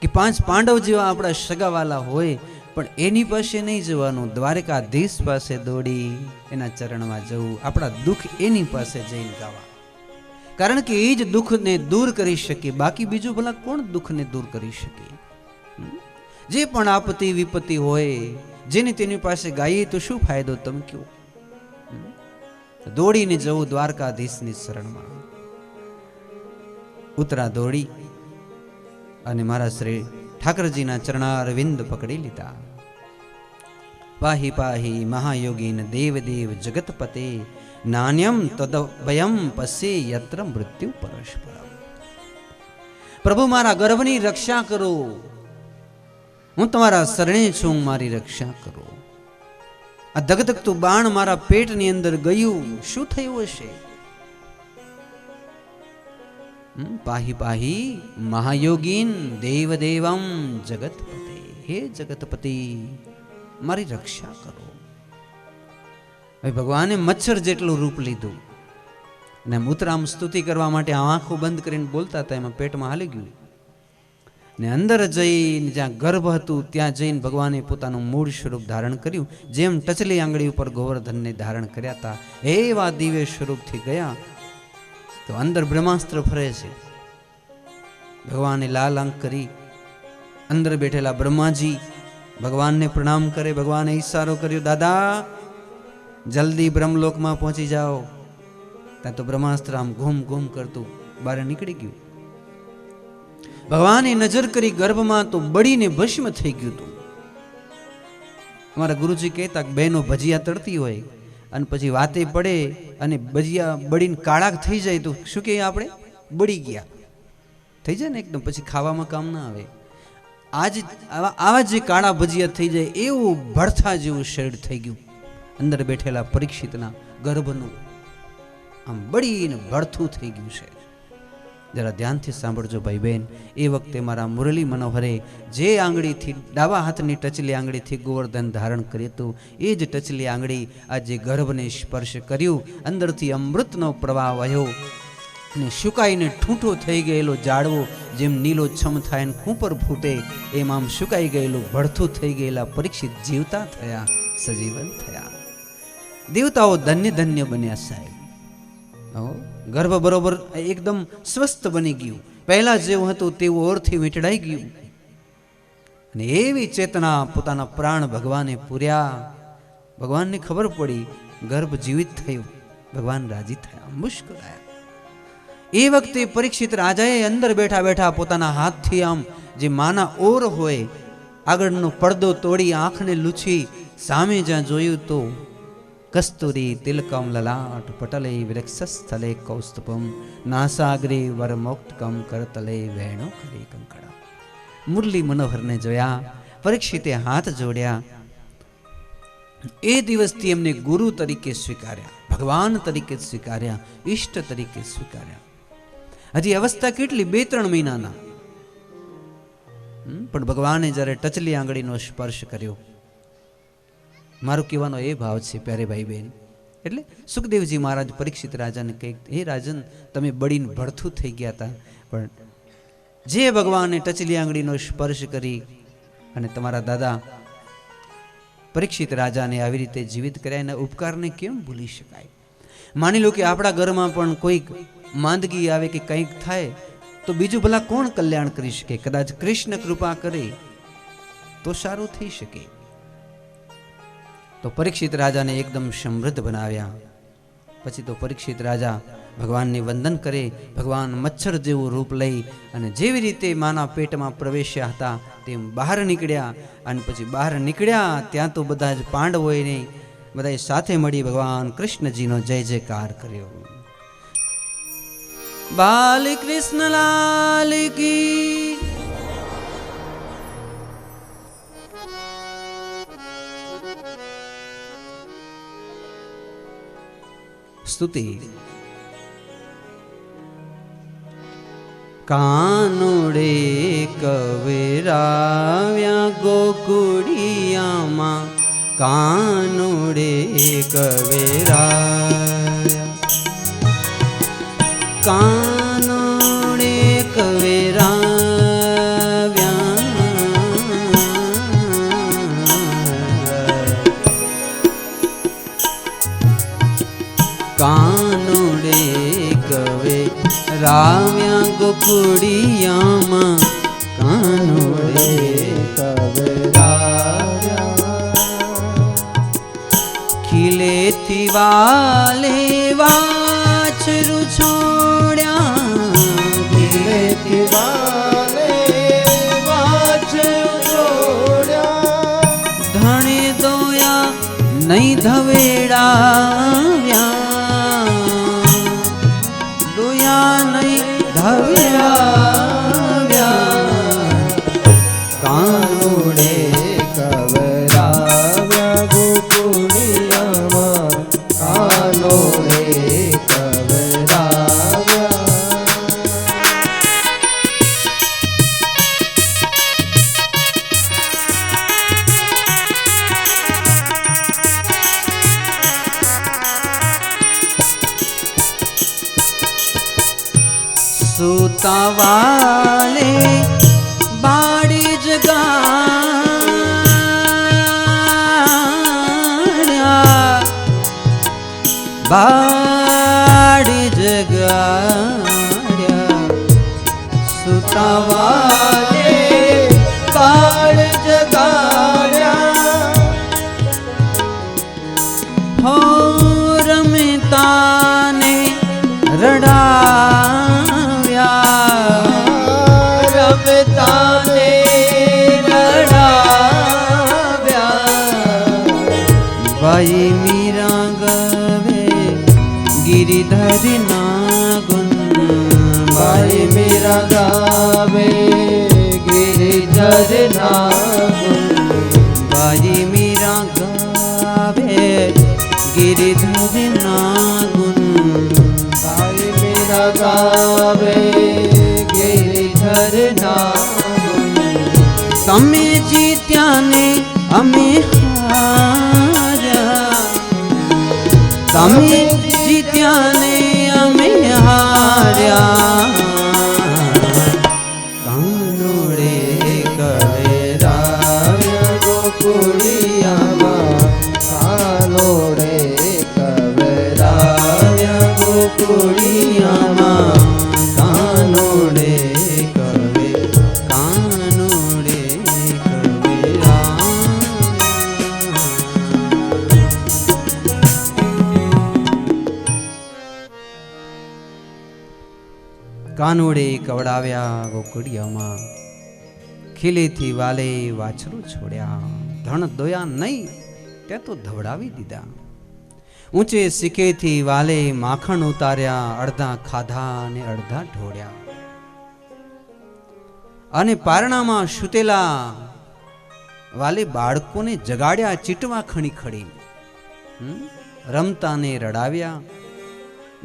કે 5 પાંડવ જેવા આપણા સગાવાલા હોય, પણ એની પાસે નહીં જવાનું, દ્વારકાધીશ પાસે દોડી એના ચરણમાં જવું, આપણા દુઃખ એની પાસે જઈને ગાવા. કારણ કે એ જ દુઃખને દૂર કરી શકે, બાકી બીજું ભલા કોણ દુઃખને દૂર કરી શકે? જે પણ આપત્તિ વિપત્તિ હોય, જેને તેની પાસે ગાઈએ તો શું ફાયદો? તમે કહો. દોડીને જવું દ્વારકાધીશની શરણમાં. ઉત્તરા દોડી અને મારા શ્રી ઠાકરજીના ચરણારવિંદ પકડી લીધા. પાહી પાહી મહાયોગીન દેવદેવ જગતપતે, નાન્યમ તદભયમ પશ્યે યત્ર મૃત્યુ પરસ્પરમ. પ્રભુ મારા ગર્ભની રક્ષા કરો, હું તમારા શરણે છું, મારી રક્ષા કરો. આ ધગધગતું બાણ મારા પેટની અંદર ગયું, શું થયું હશે? પાહી પાહી મહાયોગીન દેવદેવમ જગતપતે, હે જગતપતિ મારી રક્ષા કરો. હવે ભગવાને મચ્છર જેટલું રૂપ લીધું ને ઉતરામ સ્તુતિ કરવા માટે આંખો બંધ કરીને બોલતા હતા, એમાં પેટમાં હાલી ગયું ને અંદર જઈને જ્યાં ગર્ભ હતું ત્યાં જઈને ભગવાને પોતાનું મૂળ સ્વરૂપ ધારણ કર્યું. જેમ ટચલી આંગળી ઉપર ગોવર્ધનને ધારણ કર્યા હતા એવા દિવ્ય સ્વરૂપથી ગયા તો અંદર બ્રહ્માસ્ત્ર ફરે છે. ભગવાને લાલ આંખ કરી અંદર બેઠેલા બ્રહ્માજી ભગવાનને પ્રણામ કરે. ભગવાને ઈશારો કર્યો, દાદા જલ્દી બ્રહ્મલોકમાં પહોંચી જાઓ. ત્યાં તો બ્રહ્માસ્ત્ર આમ ઘૂમ ઘૂમ કરતું બહાર નીકળી ગયું. ભગવાને નજર કરી ગર્ભમાં તો બળીને ભસ્મ થઈ ગયું હતું. અમારા ગુરુજી કહેતા કે બહેનો ભજીયા તળતી હોય અને પછી વાતે પડે અને ભજીયા બળીને કાળા થઈ જાય તો શું કહીએ આપણે? બળી ગયા થઈ જાય ને એકદમ, પછી ખાવામાં કામ ના આવે. આવા જે કાળા ભજીયા થઈ જાય એવું ભડથા જેવું શરીર થઈ ગયું. અંદર બેઠેલા પરીક્ષિતના ગર્ભનું આમ બળીને ભડથું થઈ ગયું છે. જરા ધ્યાનથી સાંભળજો ભાઈ બહેન. એ વખતે મારા મુરલી મનોહરે જે આંગળીથી ડાબા હાથની ટચલી આંગળીથી ગોવર્ધન ધારણ કર્યું હતું એ જ ટચલી આંગળી આજે ગર્ભને સ્પર્શ કર્યું. અંદરથી અમૃતનો પ્રવાહ વહ્યો અને સુકાઈને ઠૂંઠો થઈ ગયેલો ઝાડવો જેમ નીલો છમ થાય ને કૂપર ફૂટે એમ આમ સુકાઈ ગયેલું ભડથું થઈ ગયેલા પરીક્ષિત જીવતા થયા, સજીવન થયા. દેવતાઓ ધન્ય ધન્ય બન્યા સાહેબ. ગર્ભ બરોબર એકદમ સ્વસ્થ બની ગયું. પહેલા જેવું હતું તેવું ઓરથી વીંટળાઈ ગયું અને એવી ચેતના પોતાના પ્રાણ ભગવાને પૂર્યા. ભગવાનને ખબર પડી ગર્ભ જીવિત થયું. ભગવાન રાજી થયા, મુસ્કરાયા. એ વખતે પરીક્ષિત રાજાએ અંદર બેઠા બેઠા પોતાના હાથથી આમ જે માના ઓર હોય આગળનો પડદો તોડી આંખને લૂછી સામે જ્યાં જોયું તો કસ્તુરી તિલકમ લલાટ પટલે વૃક્ષસ્થલે કૌસ્તુભમ નાસાગ્રે વરમોક્તકમ કરતલે વેણો કરે કંકણા. મુરલી મનોહરને જોયા, પરીક્ષિતે હાથ જોડ્યા. એ દિવસથી એમને ગુરુ તરીકે સ્વીકાર્યા, ભગવાન તરીકે સ્વીકાર્યા, ઈષ્ટ તરીકે સ્વીકાર્યા. હજી અવસ્થા કેટલી 2-3 મહિનાના, પણ ભગવાને જ્યારે ટચલી આંગળીનો સ્પર્શ કર્યો. મારો કહેવાનો એ ભાવ છે પ્યારે ભાઈ બહેન. એટલે સુખદેવજી મહારાજ પરીક્ષિત રાજાને કહે, હે રાજન, તમે બળીને ભડથું થઈ ગયા હતા, પણ જે ભગવાને ટચલી આંગળીનો સ્પર્શ કરી અને તમારા દાદા પરીક્ષિત રાજાને આવી રીતે જીવિત કર્યા, એના ઉપકારને કેમ ભૂલી શકાય? માની લો કે આપણા ઘરમાં પણ કોઈક માંદગી આવે કે કંઈક થાય તો બીજું ભલા કોણ કલ્યાણ કરી શકે? કદાચ કૃષ્ણ કૃપા કરે તો સારું થઈ શકે. તો પરીક્ષિત રાજાને એકદમ સમૃદ્ધ બનાવ્યા. પછી તો પરીક્ષિત રાજા ભગવાનને વંદન કરે. ભગવાન મચ્છર જેવું રૂપ લઈ અને જેવી રીતે માના પેટમાં પ્રવેશ્યા હતા તેમ બહાર નીકળ્યા. અને પછી બહાર નીકળ્યા ત્યાં તો બધા જ પાંડવોને બધાએ સાથે મળી ભગવાન કૃષ્ણજીનો જય જયકાર કર્યો. બાલ કૃષ્ણ લાલ કી સ્તુતિ. કાનુડે કવેરાવ્યા ગોકુડિયામાં, કાનુડે કવેરાવ્યા, કાનુડે કવેરાવ્યા, કાનુડે કવેરાવ્યા ગોકુડિયામાં, કાનુડે ખીલેથી વાલે વાછરું છોડ્યા, ખીલેથી વાલે વાછરું છોડ્યા, ધણે દોયા નહીં ધવેડાવ્યા, દોયા નહીં ધવેડાવ્યા, કાનુડે કવરાવ્યા ગોકુળિયામાં, કાનુડે કવરાવ્યા. સુતા વાલે બાળી જગાડ્યા બાળી જગાડ્યા સુતા વાલે બાળ જગાડ્યા હો રમતાને રડાવ્યા રમતાને રડાવ્યા ભાઈ મીરા ગવે ગિરિધર ના ગુણ ભાઈ મેરા ગાવે ગિરિધર ના ગુણ ભાઈ મીરા ગાવે ગિરિધર ના ગુણ ભાઈ મેરા ગાવે ગિરિધર ના ગુણ તમે જીત્યા ને અમે હાર્યા તમે જીત્યા ને અમે હાર્યા કાનુડે કવેરાવ્યા ગોકુળિયામાં કાનોડે કવરાવ્યા ગોકુળિયામાં કાનુડે કવે કાનુડે કવેરા કાનુડે કવડાવ્યા ગોકુળિયામાં ખીલેથી વાલે વાછરું છોડ્યા ધણ દોયા નહીં તે તો ધવડાવી દીધા ઊંચે સિકેથી વાલે માખણ ઉતાર્યા અડધા ખાધા અને અડધા ઢોળ્યા અને પારણામાં સૂતેલા વાલે બાળકોને જગાડ્યા ચીટવા ખણી ખડી રમતાને રડાવ્યા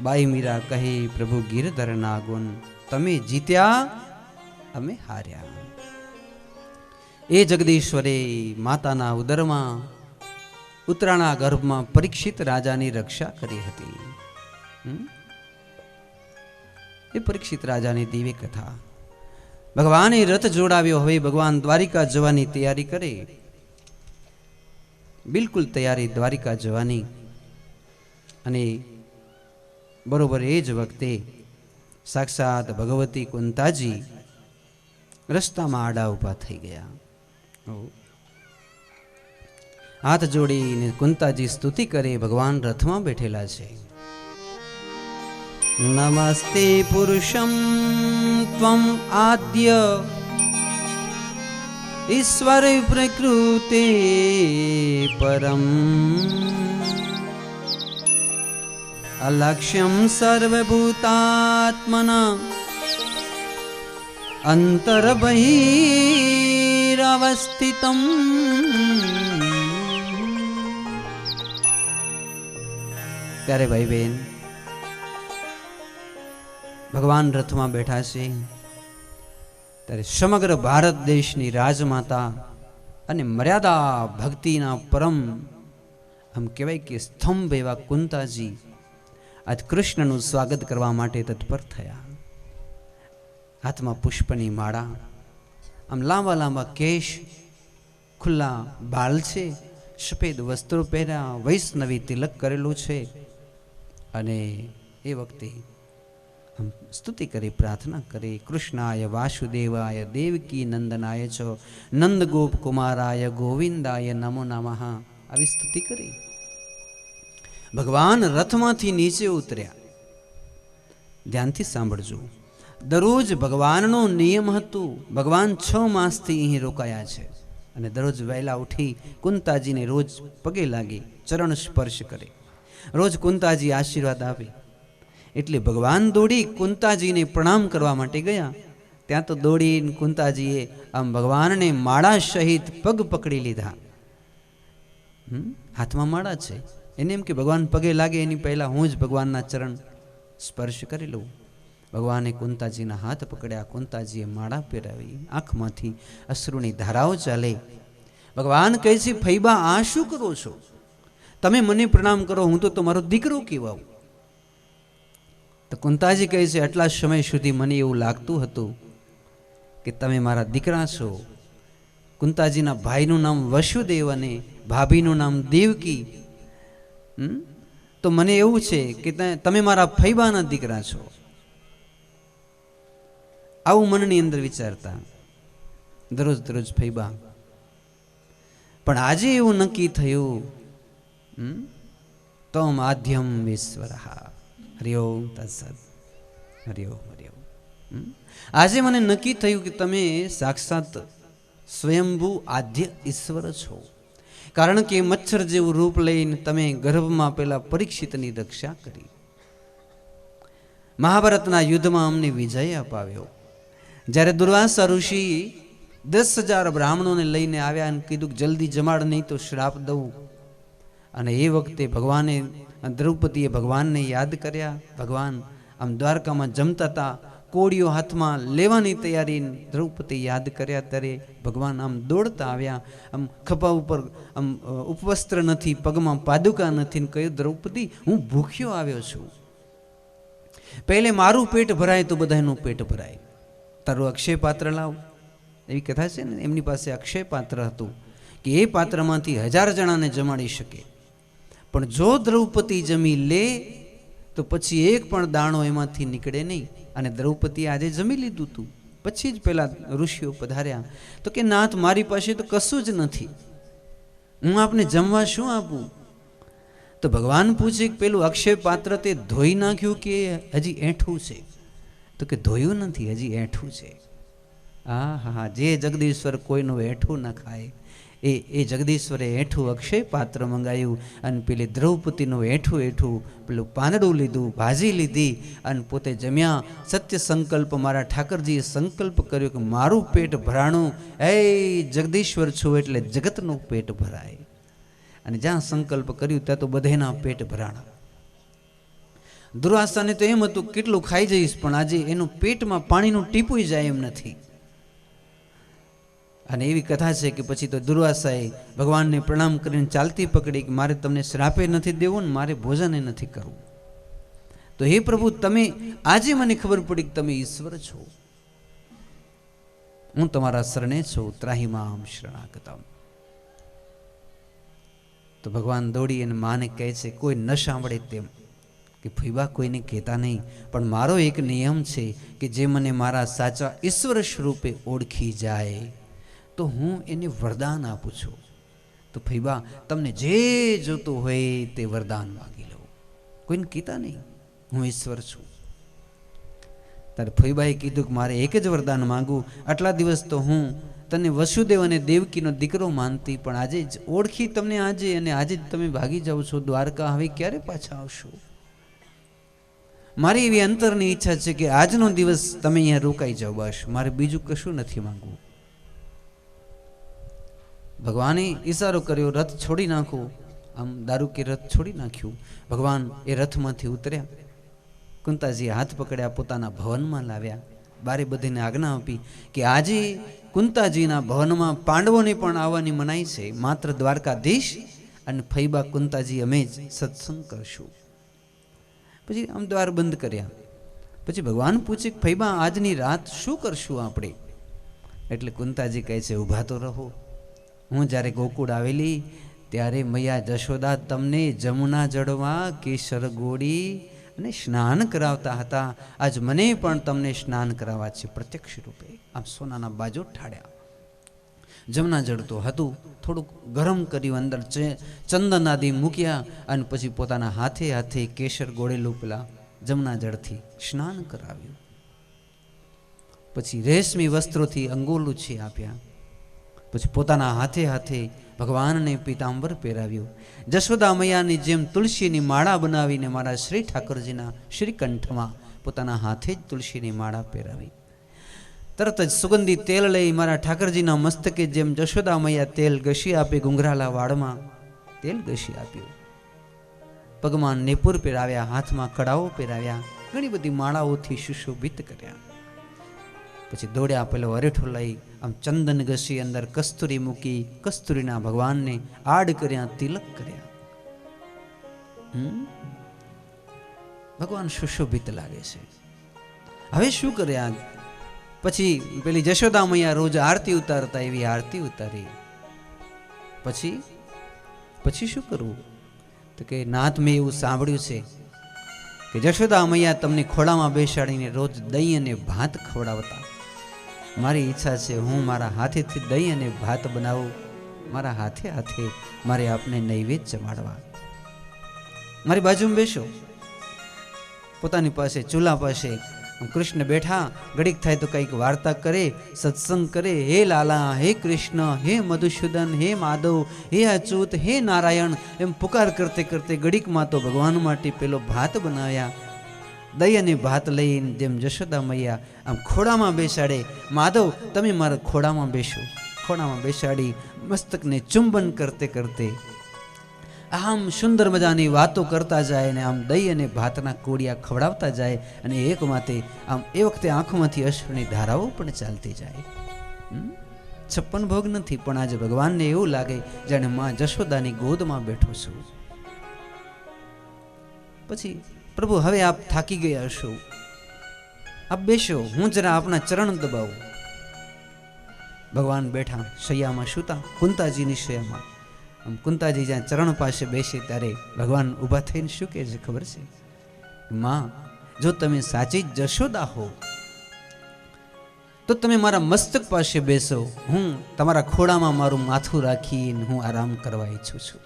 બાઈ મીરા કહે પ્રભુ ગિરધર ના ગુણ તમે જીત્યા અમે હાર્યા એ જગદીશ્વરે માતાના ઉદરમાં ઉત્તરાના ગર્ભમાં પરીક્ષિત રાજાની રક્ષા કરી હતી એ પરીક્ષિત રાજાની દિવ્ય કથા ભગવાને રથ જોડાવ્યો હવે ભગવાન દ્વારિકા જવાની તૈયારી કરે બિલકુલ તૈયારી દ્વારિકા જવાની અને બરોબર એ જ વખતે સાક્ષાત ભગવતી કુંતાજી રસ્તામાં આડા ઊભા થઈ ગયા હાથ જોડીને કુંતાજી સ્તુતિ કરે ભગવાન રથમાં બેઠેલા છે નમસ્તે પુરુષમ ત્વમ આદ્ય ઈશ્વર પ્રકૃતે પરમ અલક્ષ્યમ સર્વભૂતાત્મના અંતર્બહિરવસ્થિતમ ત્યારે ભાઈ બહેન ભગવાન રથમાં બેઠા છે ત્યારે સમગ્ર ભારત દેશની રાજમાતા અને મર્યાદા ભક્તિના પરમ આમ કહેવાય કે સ્તંભ એવા કુંતાજી આજ કૃષ્ણનું સ્વાગત કરવા માટે તત્પર થયા હાથમાં પુષ્પની માળા આમ લાંબા લાંબા કેશ ખુલ્લા બાલ છે સફેદ વસ્ત્રો પહેર્યા વૈષ્ણવી તિલક કરેલું છે અને એ વખતે આમ સ્તુતિ કરી પ્રાર્થના કરી કૃષ્ણાય વાસુદેવાય દેવકી નંદનાય છો નંદગોપ કુમારાય ગોવિંદાય નમો નમઃ આવી સ્તુતિ કરી ભગવાન રથમાંથી નીચે ઉતર્યા ધ્યાનથી સાંભળજો દરરોજ ભગવાનનો નિયમ હતું ભગવાન 6 માસથી અહીં રોકાયા છે અને દરરોજ વહેલા ઉઠી કુંતાજીને રોજ પગે લાગી ચરણ સ્પર્શ કરે રોજ કુંતાજી આશીર્વાદ આપે એટલે ભગવાન દોડી કુંતાજીને પ્રણામ કરવા માટે ગયા ત્યાં તો દોડીને કુંતાજીએ આમ ભગવાનને માળા સહિત પગ પકડી લીધા હાથમાં માળા છે એને એમ કે ભગવાન પગે લાગે એની પહેલા હું જ ભગવાનના ચરણ સ્પર્શ કરી લઉં ભગવાને કુંતાજીના હાથ પકડ્યા કુંતાજીએ માળા પહેરાવી આંખમાંથી અશ્રુની ધારાઓ ચાલે ભગવાન કહે છે ફૈબા આ શું કરો છો તમે મને પ્રણામ કરો હું તો તમારો દીકરો કહેવાઉં તો કુંતાજી કહે છે, આટલા સમય સુધી મને એવું લાગતું હતું કે તમે મારા દીકરા છો. કુંતાજીના ભાઈનું નામ વસુદેવ અને ભાભીનું નામ દેવકી. તો મને એવું છે કે તમે મારા ફૈબાના દીકરા છો. આવું મનની અંદર વિચારતા દરરોજ દરરોજ ફૈબા. પણ આજે એવું નક્કી થયું, તમ આદ્યમ ઈશ્વર. હરિઓમ તત્સત. હરિઓમ હરિઓમ. આજે મને નક્કી થયું કે તમે સાક્ષાત સ્વયંભૂ આદ્ય ઈશ્વર છો. કારણ કે મચ્છર જેવું રૂપ લઈને તમે ગર્ભમાં પેલા પરીક્ષિતની રક્ષા કરી. મહાભારતના યુદ્ધમાં અમને વિજય અપાવ્યો. જ્યારે દુર્વાસા ઋષિ 10,000 બ્રાહ્મણોને લઈને આવ્યા અને કીધું કે જલ્દી જમાડ, નહીં તો શ્રાપ દઉં. અને એ વખતે ભગવાને દ્રૌપદીએ ભગવાનને યાદ કર્યા. ભગવાન આમ દ્વારકામાં જમતા હતા, કોળીઓ હાથમાં લેવાની તૈયારી. દ્રૌપદી યાદ કર્યા ત્યારે ભગવાન આમ દોડતા આવ્યા. આમ ખભા ઉપર આમ ઉપવસ્ત્ર નથી, પગમાં પાદુકા નથી, ને કહ્યું, દ્રૌપદી હું ભૂખ્યો આવ્યો છું. પહેલે મારું પેટ ભરાય તો બધાનું પેટ ભરાય. તારું અક્ષય પાત્ર લાવ. એવી કથા છે ને, એમની પાસે અક્ષય પાત્ર હતું કે એ પાત્રમાંથી 1000 જણાને જમાડી શકે. પણ જો દ્રૌપદી જમી લે તો પછી એક પણ દાણો એમાંથી નીકળે નહીં. અને દ્રૌપદીએ આજે જમી લીધું હતું. પછી જ પેલા ઋષિઓ પધાર્યા તો કે નાથ, મારી પાસે તો કશું જ નથી, હું આપને જમવા શું આપું? તો ભગવાન પૂછે કે પેલું અક્ષય પાત્ર તે ધોઈ નાખ્યું કે હજી એઠું છે? તો કે ધોયું નથી, હજી એઠું છે. હા હા, જે જગદીશ્વર કોઈનું એઠું ન ખાય એ જગદીશ્વરે એઠું અક્ષય પાત્ર મંગાવ્યું અને પેલી દ્રૌપદીનું એઠું પેલું પાંદડું લીધું, ભાજી લીધી અને પોતે જમ્યા. સત્ય સંકલ્પ મારા ઠાકરજીએ સંકલ્પ કર્યો કે મારું પેટ ભરાણું, એ જગદીશ્વર છું એટલે જગતનું પેટ ભરાય. અને જ્યાં સંકલ્પ કર્યું ત્યાં તો બધાના પેટ ભરાણા. દુર્વાસાને તો એમ હતું કેટલું ખાઈ જઈશ, પણ આજે એનું પેટમાં પાણીનું ટીપું જાય એમ નથી. અને એવી કથા છે કે પછી તો દુર્વાસાએ ભગવાનને પ્રણામ કરીને ચાલતી પકડી કે મારે તમને શ્રાપે નથી દેવો ને મારે ભોજને નથી કરવું. તો હે પ્રભુ, તમે આજે મને ખબર પડી કે તમે ઈશ્વર છો, હું તમારા શરણે છું. ત્રાહિમામ શરણાગતમ. તો ભગવાન દોડી અને માને કહે છે, કોઈ ન સાંભળે તેમ કે ફૈબા કોઈને કહેતા નહીં, પણ મારો એક નિયમ છે કે જે મને મારા સાચા ઈશ્વર સ્વરૂપે ઓળખી જાય તો હું એને વરદાન આપું છું. તો ફૈબા, તમને જે જોતું હોય તે વરદાન માગી લો, કોઈને કહેતા નહીં હું ઈશ્વર છું. ત્યારે ફૈબાએ કીધું કે મારે એક જ વરદાન માંગુ. આટલા દિવસ તો હું તને વસુદેવ અને દેવકીનો દીકરો માનતી, પણ આજે જ ઓળખી તમને આજે, અને આજે જ તમે ભાગી જાઓ છો દ્વારકા. હવે ક્યારે પાછા આવશો? મારી એવી અંતરની ઈચ્છા છે કે આજનો દિવસ તમે અહીંયા રોકાઈ જાઓ, બસ. મારે બીજું કશું નથી માંગવું. ભગવાને ઈશારો કર્યો, રથ છોડી નાખો. આમ દારૂ કે રથ છોડી નાખ્યું. ભગવાન એ રથમાંથી ઉતર્યા. કુંતાજીએ હાથ પકડ્યા, પોતાના ભવનમાં લાવ્યા. બારે બધાને આજ્ઞા આપી કે આજે કુંતાજીના ભવનમાં પાંડવોને પણ આવવાની મનાઈ છે, માત્ર દ્વારકાધીશ અને ફૈબા કુંતાજી અમે જ સત્સંગ કરશું. પછી આમ દ્વાર બંધ કર્યા. પછી ભગવાન પૂછે કે ફૈબા, આજની રાત શું કરશું આપણે? એટલે કુંતાજી કહે છે, ઊભા તો રહો. હું જ્યારે ગોકુળ આવેલી ત્યારે મૈયા જશોદા તમને જમુના જળમાં કેસર ગોળી અને સ્નાન કરાવતા હતા. આજ મને પણ તમને સ્નાન કરાવવા છે પ્રત્યક્ષ રૂપે. આમ સોનાના બાજુ ઠાડ્યા. જમના જળ તો હતું, થોડુંક ગરમ કર્યું, અંદર ચંદન આદિ મૂક્યા અને પછી પોતાના હાથે હાથે કેસર ગોળેલું પેલા જમના જળથી સ્નાન કરાવ્યું. પછી રેશમી વસ્ત્રોથી અંગોલું છે આપ્યા. પછી પોતાના હાથે હાથે ભગવાનને પીતાંબર પહેરાવ્યું. જશોદા મૈયાની જેમ તુલસીની માળા બનાવીને મારા શ્રી ઠાકોરજીના શ્રીકંઠમાં પોતાના હાથે જ તુલસીની માળા પહેરાવી. તરત જ સુગંધી તેલ લઈ મારા ઠાકરજીના મસ્તકે જેમ જશોદા મૈયા તેલ ઘસી આપે, ઘુંઘરાલા વાળમાં તેલ ઘસી આપ્યું. પગમાં નેપુર પહેરાવ્યા, હાથમાં કડાઓ પહેરાવ્યા, ઘણી બધી માળાઓથી સુશોભિત કર્યા. પછી દોડ્યા, પેલો અરેઠો લઈ આમ ચંદન ઘસી અંદર કસ્તુરી મૂકી, કસ્તુરીના ભગવાનને આડ કર્યા, તિલક કર્યા. ભગવાન સુશોભિત લાગે છે. હવે શું કરે આ? પછી પેલી જશોદા મૈયા રોજ આરતી ઉતારતા એવી આરતી ઉતારી. પછી શું કરવું? તો કે નાથ, મેં એવું સાંભળ્યું છે કે જશોદા મૈયા તમને ખોળામાં બેસાડીને રોજ દહીં અને ભાત ખવડાવતા. મારી ઈચ્છા છે હું મારા હાથેથી દહીં અને ભાત બનાવું, મારા હાથે મારે આપને નૈવેદ્ય જમાડવા. મારી બાજુમાં બેસો. પોતાની પાસે ચૂલા પાસે કૃષ્ણ બેઠા, ઘડીક થાય તો કંઈક વાર્તા કરે, સત્સંગ કરે. હે લાલા, હે કૃષ્ણ, હે મધુસૂદન, હે માધવ, હે અચ્યુત, હે નારાયણ એમ પુકાર કરતે કરતે ઘડીકમાં તો ભગવાન માટે પેલો ભાત બનાવ્યા. દહીં અને ભાત લઈને જેમ જશોદા મૈયા આમ ખોડામાં બેસાડે, માધવ તમે મારા ખોડામાં બેસો. ખોડામાં બેસાડી મસ્તકને ચુંબન કરતે કરતે આમ સુંદર મજાની વાતો કરતા જાય અને આમ દહીં અને ભાતના કોડિયા ખવડાવતા જાય. અને એક માતે આમ એ વખતે આંખોમાંથી અશ્રુની ધારાઓ પણ ચાલતી જાય. 56 ભોગ નથી, પણ આજે ભગવાનને એવું લાગે જાણે માં જશોદાની ગોદમાં બેઠો છું. પછી પ્રભુ, હવે આપ થાકી ગયા છો, આપ બેસો, હું જરા આપના ચરણ દબાવું. ભગવાન બેઠા શૈયામાં સૂતા, કુંતાજીની શૈયામાં. આમ કુંતાજી જ્યાં ચરણ પાસે બેસે ત્યારે ભગવાન ઊભા થઈને શું કહે છે ખબર છે? માં, જો તમે સાચી જ જશોદા હો તો તમે મારા મસ્તક પાસે બેસો, હું તમારા ખોળામાં મારું માથું રાખીને હું આરામ કરવા ઈચ્છું છું.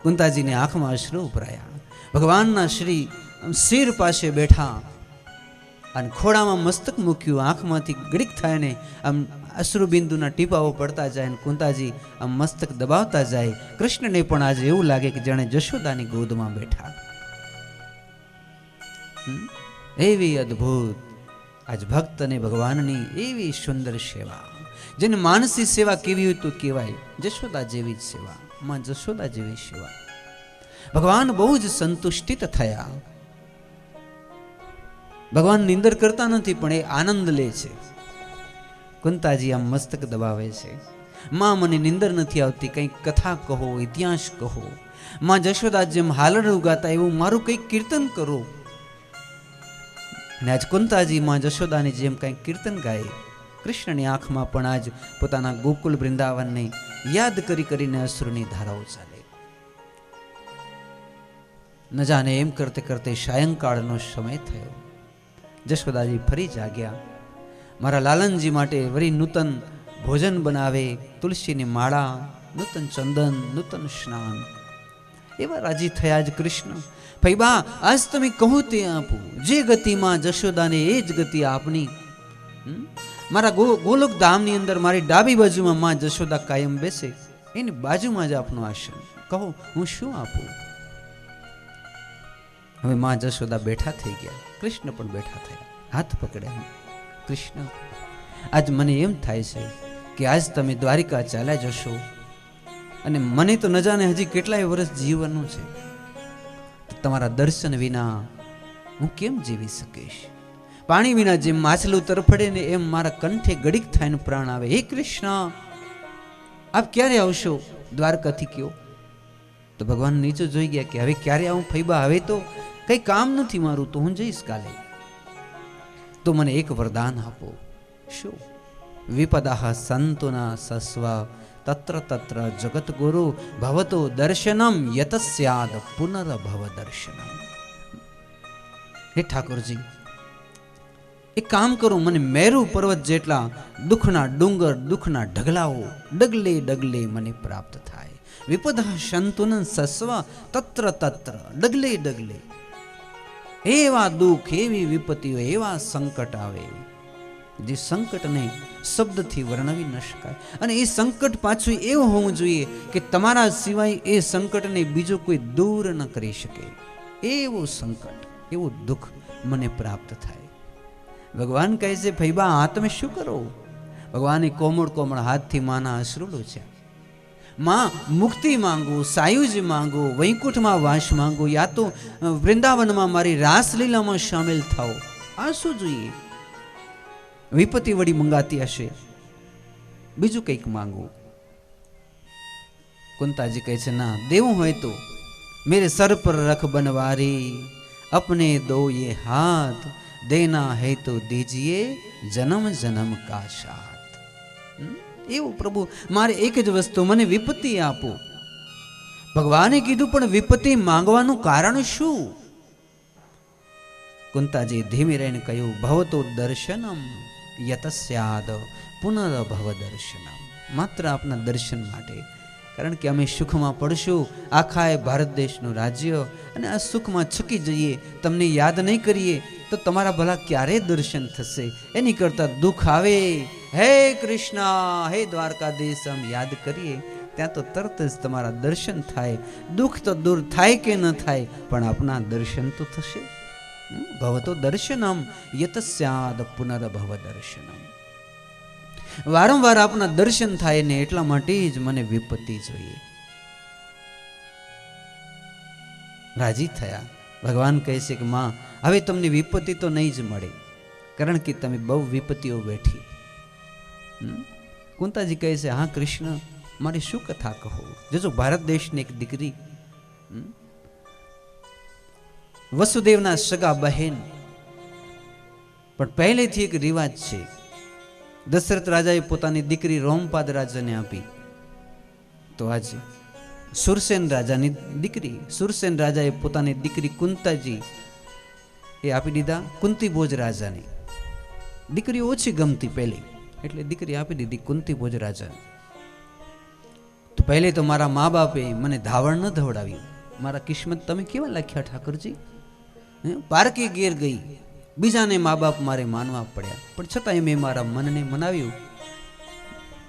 કુંતાજીની આંખમાં અશ્રુ ઉભરાયા. ભગવાનના શ્રી શિર પાસે બેઠા અને ખોળામાં મસ્તક મૂક્યું. આંખમાંથી ઘડીક થાય ને આમ અશ્રુબિંદુના ટીપાઓ પડતા જાય અને કુંતાજી આમ મસ્તક દબાવતા જાય. કૃષ્ણને પણ આજે એવું લાગે કે જાણે જશોદાની ગોદમાં બેઠા. એવી અદ્ભુત આજ ભક્ત અને ભગવાનની એવી સુંદર સેવા, જેને માનસી સેવા કેવી હોય તો કહેવાય જશોદા જેવી જ સેવા, માં જશોદા જેવી સેવા. ભગવાન બહુ જ સંતુષ્ટિત થયા. ભગવાન નિંદર કરતા નથી પણ એ આનંદ લે છે. કુંતાજી આમ મસ્તક દબાવે છે. માં, મને નિંદર નથી આવતી, કંઈક કથા કહો, ઇતિહાસ કહો. માં જશોદા જેમ હાલરડું ગાતા એવું મારું કંઈક કીર્તન કરો. અને આજ કુંતાજી માં જશોદાની જેમ કંઈક કીર્તન ગાય. કૃષ્ણની આંખમાં પણ આજ પોતાના ગોકુલ વૃંદાવનને યાદ કરી કરીને અશ્રુની ધારાઓ ચાલે. ન જાણે એમ કરતે કરતે સાયંકાળનો સમય થયો. જશોદાજી ફરી જાગ્યા. મારા લાલનજી માટે વળી નૂતન ભોજન બનાવે, તુલસીની માળા, નૂતન ચંદન, નૂતન સ્નાન. એવા રાજી થયા જ કૃષ્ણ. ફૈબા, આજ તમે કહો તે આપું, જે ગતિમાં જશોદાને એ જ ગતિ આપની. મારા ગોલોક ધામની અંદર મારી ડાબી બાજુમાં માં જશોદા કાયમ બેસે, એની બાજુમાં જ આપનું આસન. કહો હું શું આપું? હવે માં જશોદા બેઠા થઈ ગયા, કૃષ્ણ પણ બેઠા થયા, હાથ પકડ્યા. કૃષ્ણ, આજ મને એમ થાય છે કે આજ તમે દ્વારિકા ચાલ્યા જશો અને મને તો ન જાણે હજી કેટલાય વર્ષ જીવવાનું છે. તમારા દર્શન વિના હું કેમ જીવી શકીશ? પાણી વિના જેમ માછલું તરફડે ને એમ મારા કંઠે ગડીક થાયને પ્રાણ આવે. હે કૃષ્ણ, આપ ક્યારે આવશો દ્વારકાથી કયો? તો ભગવાન નીચે જોઈ ગયા કે હવે ક્યારે આવું ફૈબા? હવે તો કઈ કામ નથી મારું, તો હું જઈશ કાલે. તો મને એક વરદાન આપો. શું? વિપદાહ સંતુના સસ્વ તત્ર તત્ર જગત ગુરુ ભવતો દર્શનમ યતસ્યાદ પુનર્ભવ દર્શનમ. હે ઠાકોરજી, એક કામ કરો, મને મેરુ પર્વત જેટલા દુઃખના ડુંગર, દુઃખના ઢગલાઓ ડગલે ડગલે મને પ્રાપ્ત થાય. વિપદા સંતુન સસ્વ તત્ર તત્ર ડગલે ડગલે એવા દુઃખ, એવી વિપત્તિઓ, એવા સંકટ આવે જે સંકટને શબ્દથી વર્ણવી ન શકાય. અને એ સંકટ પાછું એવું હોવું જોઈએ કે તમારા સિવાય એ સંકટને બીજો કોઈ દૂર ન કરી શકે. એવું સંકટ, એવું દુઃખ મને પ્રાપ્ત થાય. ભગવાન કહે છે, ભૈબા આ તમે શું કરો? ભગવાને કોમળ કોમળ હાથથી માના અશ્રુડો છે. માં, મુક્તિ માંગો, સાયુજ માંગો, વૈકુંઠમાં વાસ માંગો, યા તો વૃંદાવનમાં મારી રાસલીલામાં સામેલ થાઓ. આ શું જોઈએ? વિપત્તિ વળી મંગાતી હશે, બીજું કંઈક માંગો. કુંતાજી કહે છે, ના, દેવું હોય તો मेरे सर पर रख बनवारी, अपने दो ये हाथ, देना है तो दीजिए जन्म जन्म का साथ. એવું પ્રભુ મારે એક જ વસ્તુ, મને વિપત્તિ આપો. ભગવાને કીધું પણ વિપત્તિ માંગવાનું કારણ શું? કુંતાજી ધીમે રહીને કહ્યું, ભવતો દર્શનમ યતસ્યાદ પુનર્ભવ દર્શનમ. માત્ર આપના દર્શન માટે. કારણ કે અમે સુખમાં પડશું, આખા એ ભારત દેશનું રાજ્ય, અને આ સુખમાં છકી જઈએ, તમને યાદ નહીં કરીએ તો તમારા ભલા ક્યારે દર્શન થશે? એની કરતાં દુઃખ આવે, હે કૃષ્ણ, હે દ્વારકાધીશ આમ યાદ કરીએ ત્યાં તો તરત જ તમારા દર્શન થાય. દુઃખ તો દૂર થાય કે ન થાય, પણ આપના દર્શન તો થશે. ભવતો દર્શનમ યતસ્યાદ પુનર્ભવ દર્શનમ. વારંવાર આપના દર્શન થાય ને એટલા માટે જ મને વિપત્તિ જોઈએ. રાજી થયા. ભગવાન કહે છે કે માં, હવે તમને વિપત્તિ તો નહીં જ મળે, કારણ કે તમે બહુ વિપત્તિઓ વેઠી. કુંતાજી કહે છે, હા કૃષ્ણ, મારી શું કથા કહો? જોજો, ભારત દેશની એક દીકરી, વસુદેવના સગા બહેન, પણ પહેલેથી એક રિવાજ છે. દશરથ રાજાએ પોતાની દીકરી રોમપાદ રાજાને આપી, તો આજે સુરસેન રાજાની દીકરી, સુરસેન રાજાએ પોતાની દીકરી કુંતાજી એ આપી દીધા કુંતી ભોજ રાજાને. દીકરી ઓછી ગમતી પહેલી, એટલે દીકરી આપી દીધી કુંતી ભોજ રાજાને. તો પહેલે તો મારા મા બાપે મને ધાવણ ન ધવડાવ્યું. મારા કિસ્મત તમે કેવા લખ્યા ઠાકરજી? પારકી ગેર ગઈ, બીજાને મા બાપ મારે માનવા પડ્યા, પણ છતાંય મેં મારા મનને મનાવ્યું,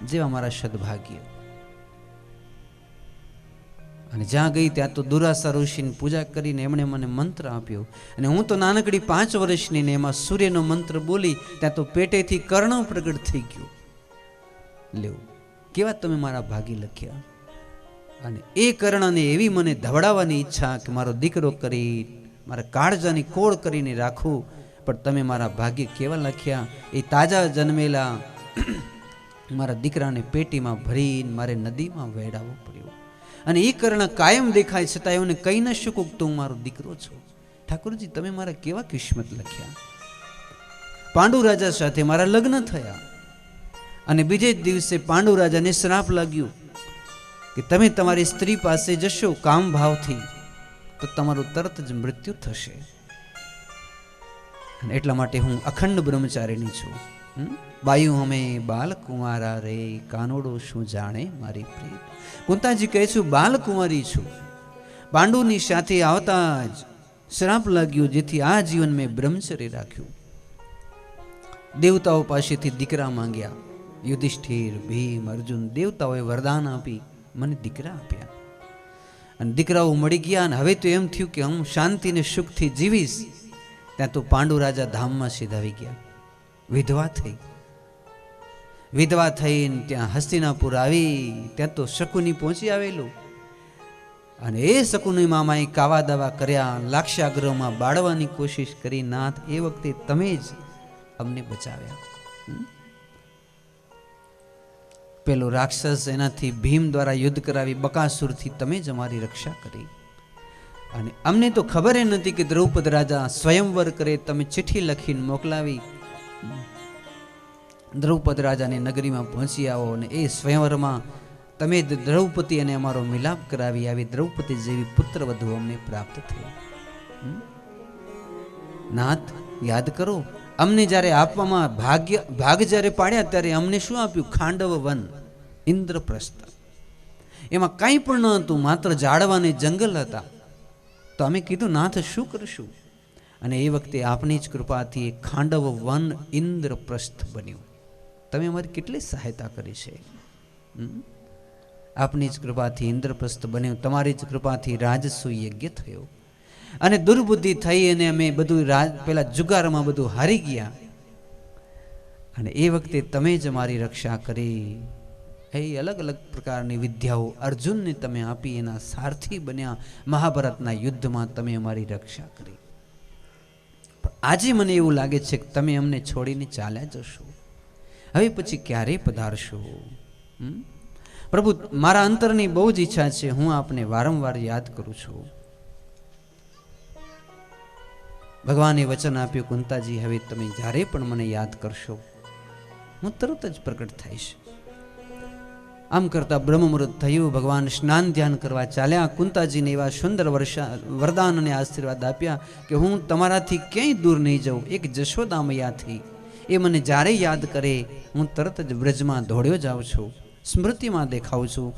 જેવા મારા સદભાગ્ય. અને જ્યાં ગઈ ત્યાં તો દુરાસા ઋષિની પૂજા કરીને એમણે મને મંત્ર આપ્યો, અને હું તો નાનકડી 5 વર્ષની ને એમાં સૂર્યનો મંત્ર બોલી ત્યાં તો પેટેથી કર્ણ પ્રગટ થઈ ગયો. લેવું, કેવા તમે મારા ભાગી લખ્યા. અને એ કર્ણને એવી મને ધવડાવવાની ઈચ્છા કે મારો દીકરો કરી, મારા કાળજાની કોળ કરીને રાખું, પણ તમે મારા ભાગ્ય કેવા લખ્યા. એ તાજા જન્મેલા મારા દીકરાને પેટીમાં ભરીને મારે નદીમાં વહેડાવવો પડ્યો. અને એ કર્ણ કાયમ દેખાય છતાં એમને કહી ન શકું કે હું મારો દીકરો છું. ઠાકોરજી, તમે મારા કેવા કિસ્મત લખ્યા. પાંડુ રાજા સાથે મારા લગ્ન થયા, અને બીજે જ દિવસે પાંડુ રાજાને શ્રાપ લાગ્યું કે તમે તમારી સ્ત્રી પાસે જશો કામ ભાવથી તો તમારું તરત જ મૃત્યુ થશે. અને એટલા માટે હું અખંડ બ્રહ્મચારીણી છું. બાયુ અમે બાલકુમારા રે, કાનોડો શું જાણે મારી પ્રીત. કુંતાજી કહે છું, બાલકુમારી છું. પાંડુની સાથે આવતા જ શ્રાપ લાગ્યો, જેથી આ જીવન મેં બ્રહ્મચર્ય રાખ્યું. દેવતાઓ પાસેથી દીકરા માંગ્યા. યુધિષ્ઠિર, ભીમ, અર્જુન, દેવતાઓએ વરદાન આપી મને દીકરા આપ્યા, અને દીકરાઓ મળી ગયા. અને હવે તો એમ થયું કે હું શાંતિને સુખથી જીવીશ. ત્યાં તો પાંડુ રાજા ધામમાં સીધાવી ગયા. વિધવા થઈને ત્યાં હસ્તિનાપુર આવી, ત્યાં તો શકુની પહોંચી આવેલું. અને એ શકુની મામાએ કાવા દાવા કર્યા, લાક્ષાગૃહમાં બાળવાની કોશિશ કરી. નાથ, એ વખતે તમે જ અમને બચાવ્યા. પેલો રાક્ષસ, એનાથી ભીમ દ્વારા યુદ્ધ કરાવી બકાસુરથી તમે જ અમારી રક્ષા કરી. અને અમને તો ખબર એ નથી કે દ્રૌપદ રાજા સ્વયંવર કરે. તમે ચિઠ્ઠી લખીને મોકલાવી, દ્રૌપદ રાજાની નગરીમાં પહોંચી આવો, અને એ સ્વયંવરમાં તમે દ્રૌપદી અને અમારો મિલાપ કરાવી. આવી દ્રૌપદી જેવી પુત્રવધુ અમને પ્રાપ્ત થઈ. નાથ, યાદ કરો, અમને જ્યારે આપવામાં ભાગ જ્યારે પાડ્યા ત્યારે અમને શું આપ્યું? ખાંડવ વન, ઇન્દ્રપ્રસ્થ. એમાં કાંઈ પણ ન હતું, માત્ર ઝાડવાને જંગલ હતા. તો અમે કીધું, નાથ શું કરશું? અને એ વખતે આપની જ કૃપાથી ખાંડવ વન ઇન્દ્રપ્રસ્થ બન્યું. તમે અમારી કેટલી સહાયતા કરી છે. આપની જ કૃપાથી ઇન્દ્રપ્રસ્થ બન્યું. તમારી જ કૃપાથી રાજસુ યજ્ઞ થયો. અને દુર્બુદ્ધિ થઈ અને અમે બધું પેલા જુગારમાં બધું હારી ગયા. અને એ વખતે તમે જ અમારી રક્ષા કરી. એ અલગ અલગ પ્રકારની વિદ્યાઓ અર્જુનને તમે આપી, એના સારથી બન્યા. મહાભારતના યુદ્ધમાં તમે અમારી રક્ષા કરી. આજે મને એવું લાગે છે કે તમે અમને છોડીને ચાલ્યા જશો. હવે પછી ક્યારે પધારશો? પ્રભુ, મારા અંતરની બહુ જ ઈચ્છા છે. હું આપને વારંવાર યાદ કરું છું. ભગવાને વચન આપ્યું, કુંતાજી હવે તમે જ્યારે પણ મને યાદ કરશો હું તરત જ પ્રકટ થઈશ. આમ કરતા બ્રહ્મ મુહૂર્ત થયું. ભગવાન સ્નાન ધ્યાન કરવા ચાલ્યા. કુંતાજીને એવા સુંદર વરદાન અને આશીર્વાદ આપ્યા કે હું તમારાથી ક્યાંય દૂર નહીં જાઉં. એક જશોદા મૈયાથી એ મને જ્યારે યાદ કરે હું તરત જ વ્રજમાં દોડ્યો જાઉં છું, સ્મૃતિમાં દેખાઉં છું,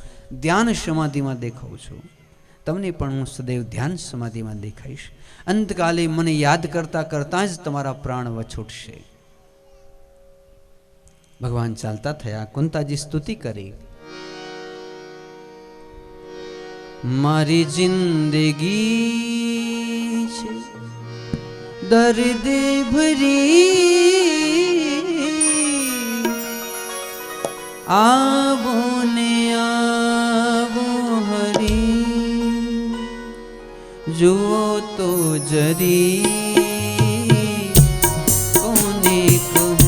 ધ્યાન સમાધિમાં દેખાઉં છું. તમને પણ હું સદૈવ ધ્યાન સમાધિમાં દેખાઈશ. અંતકાલે મને યાદ કરતા કરતાં જ તમારા પ્રાણ વછૂટશે. ભગવાન ચાલતા થયા. કુંતાજી સ્તુતિ કરી, મારી જિંદગી છે દર્દ ભરી, આવો ને આવો હરી, જુઓ તો જરી કોને કહું.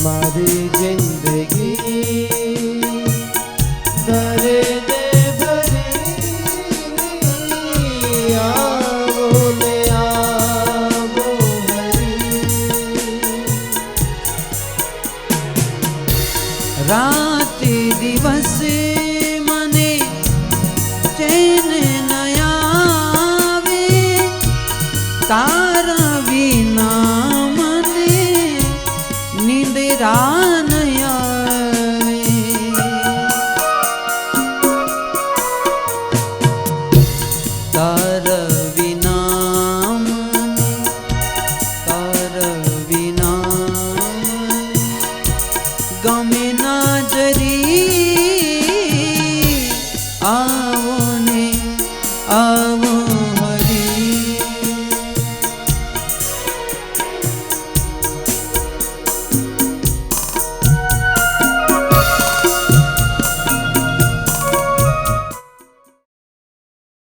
મારી જિંદગી દર્દ ભરી, આવો ને આવો હરી, રાત દિવસ મને ચેન ન આવે, તારા વિના મને નિંદ્રા ન આવે. તારા વિના મને, તારા વિના મને ગમે ના જરી,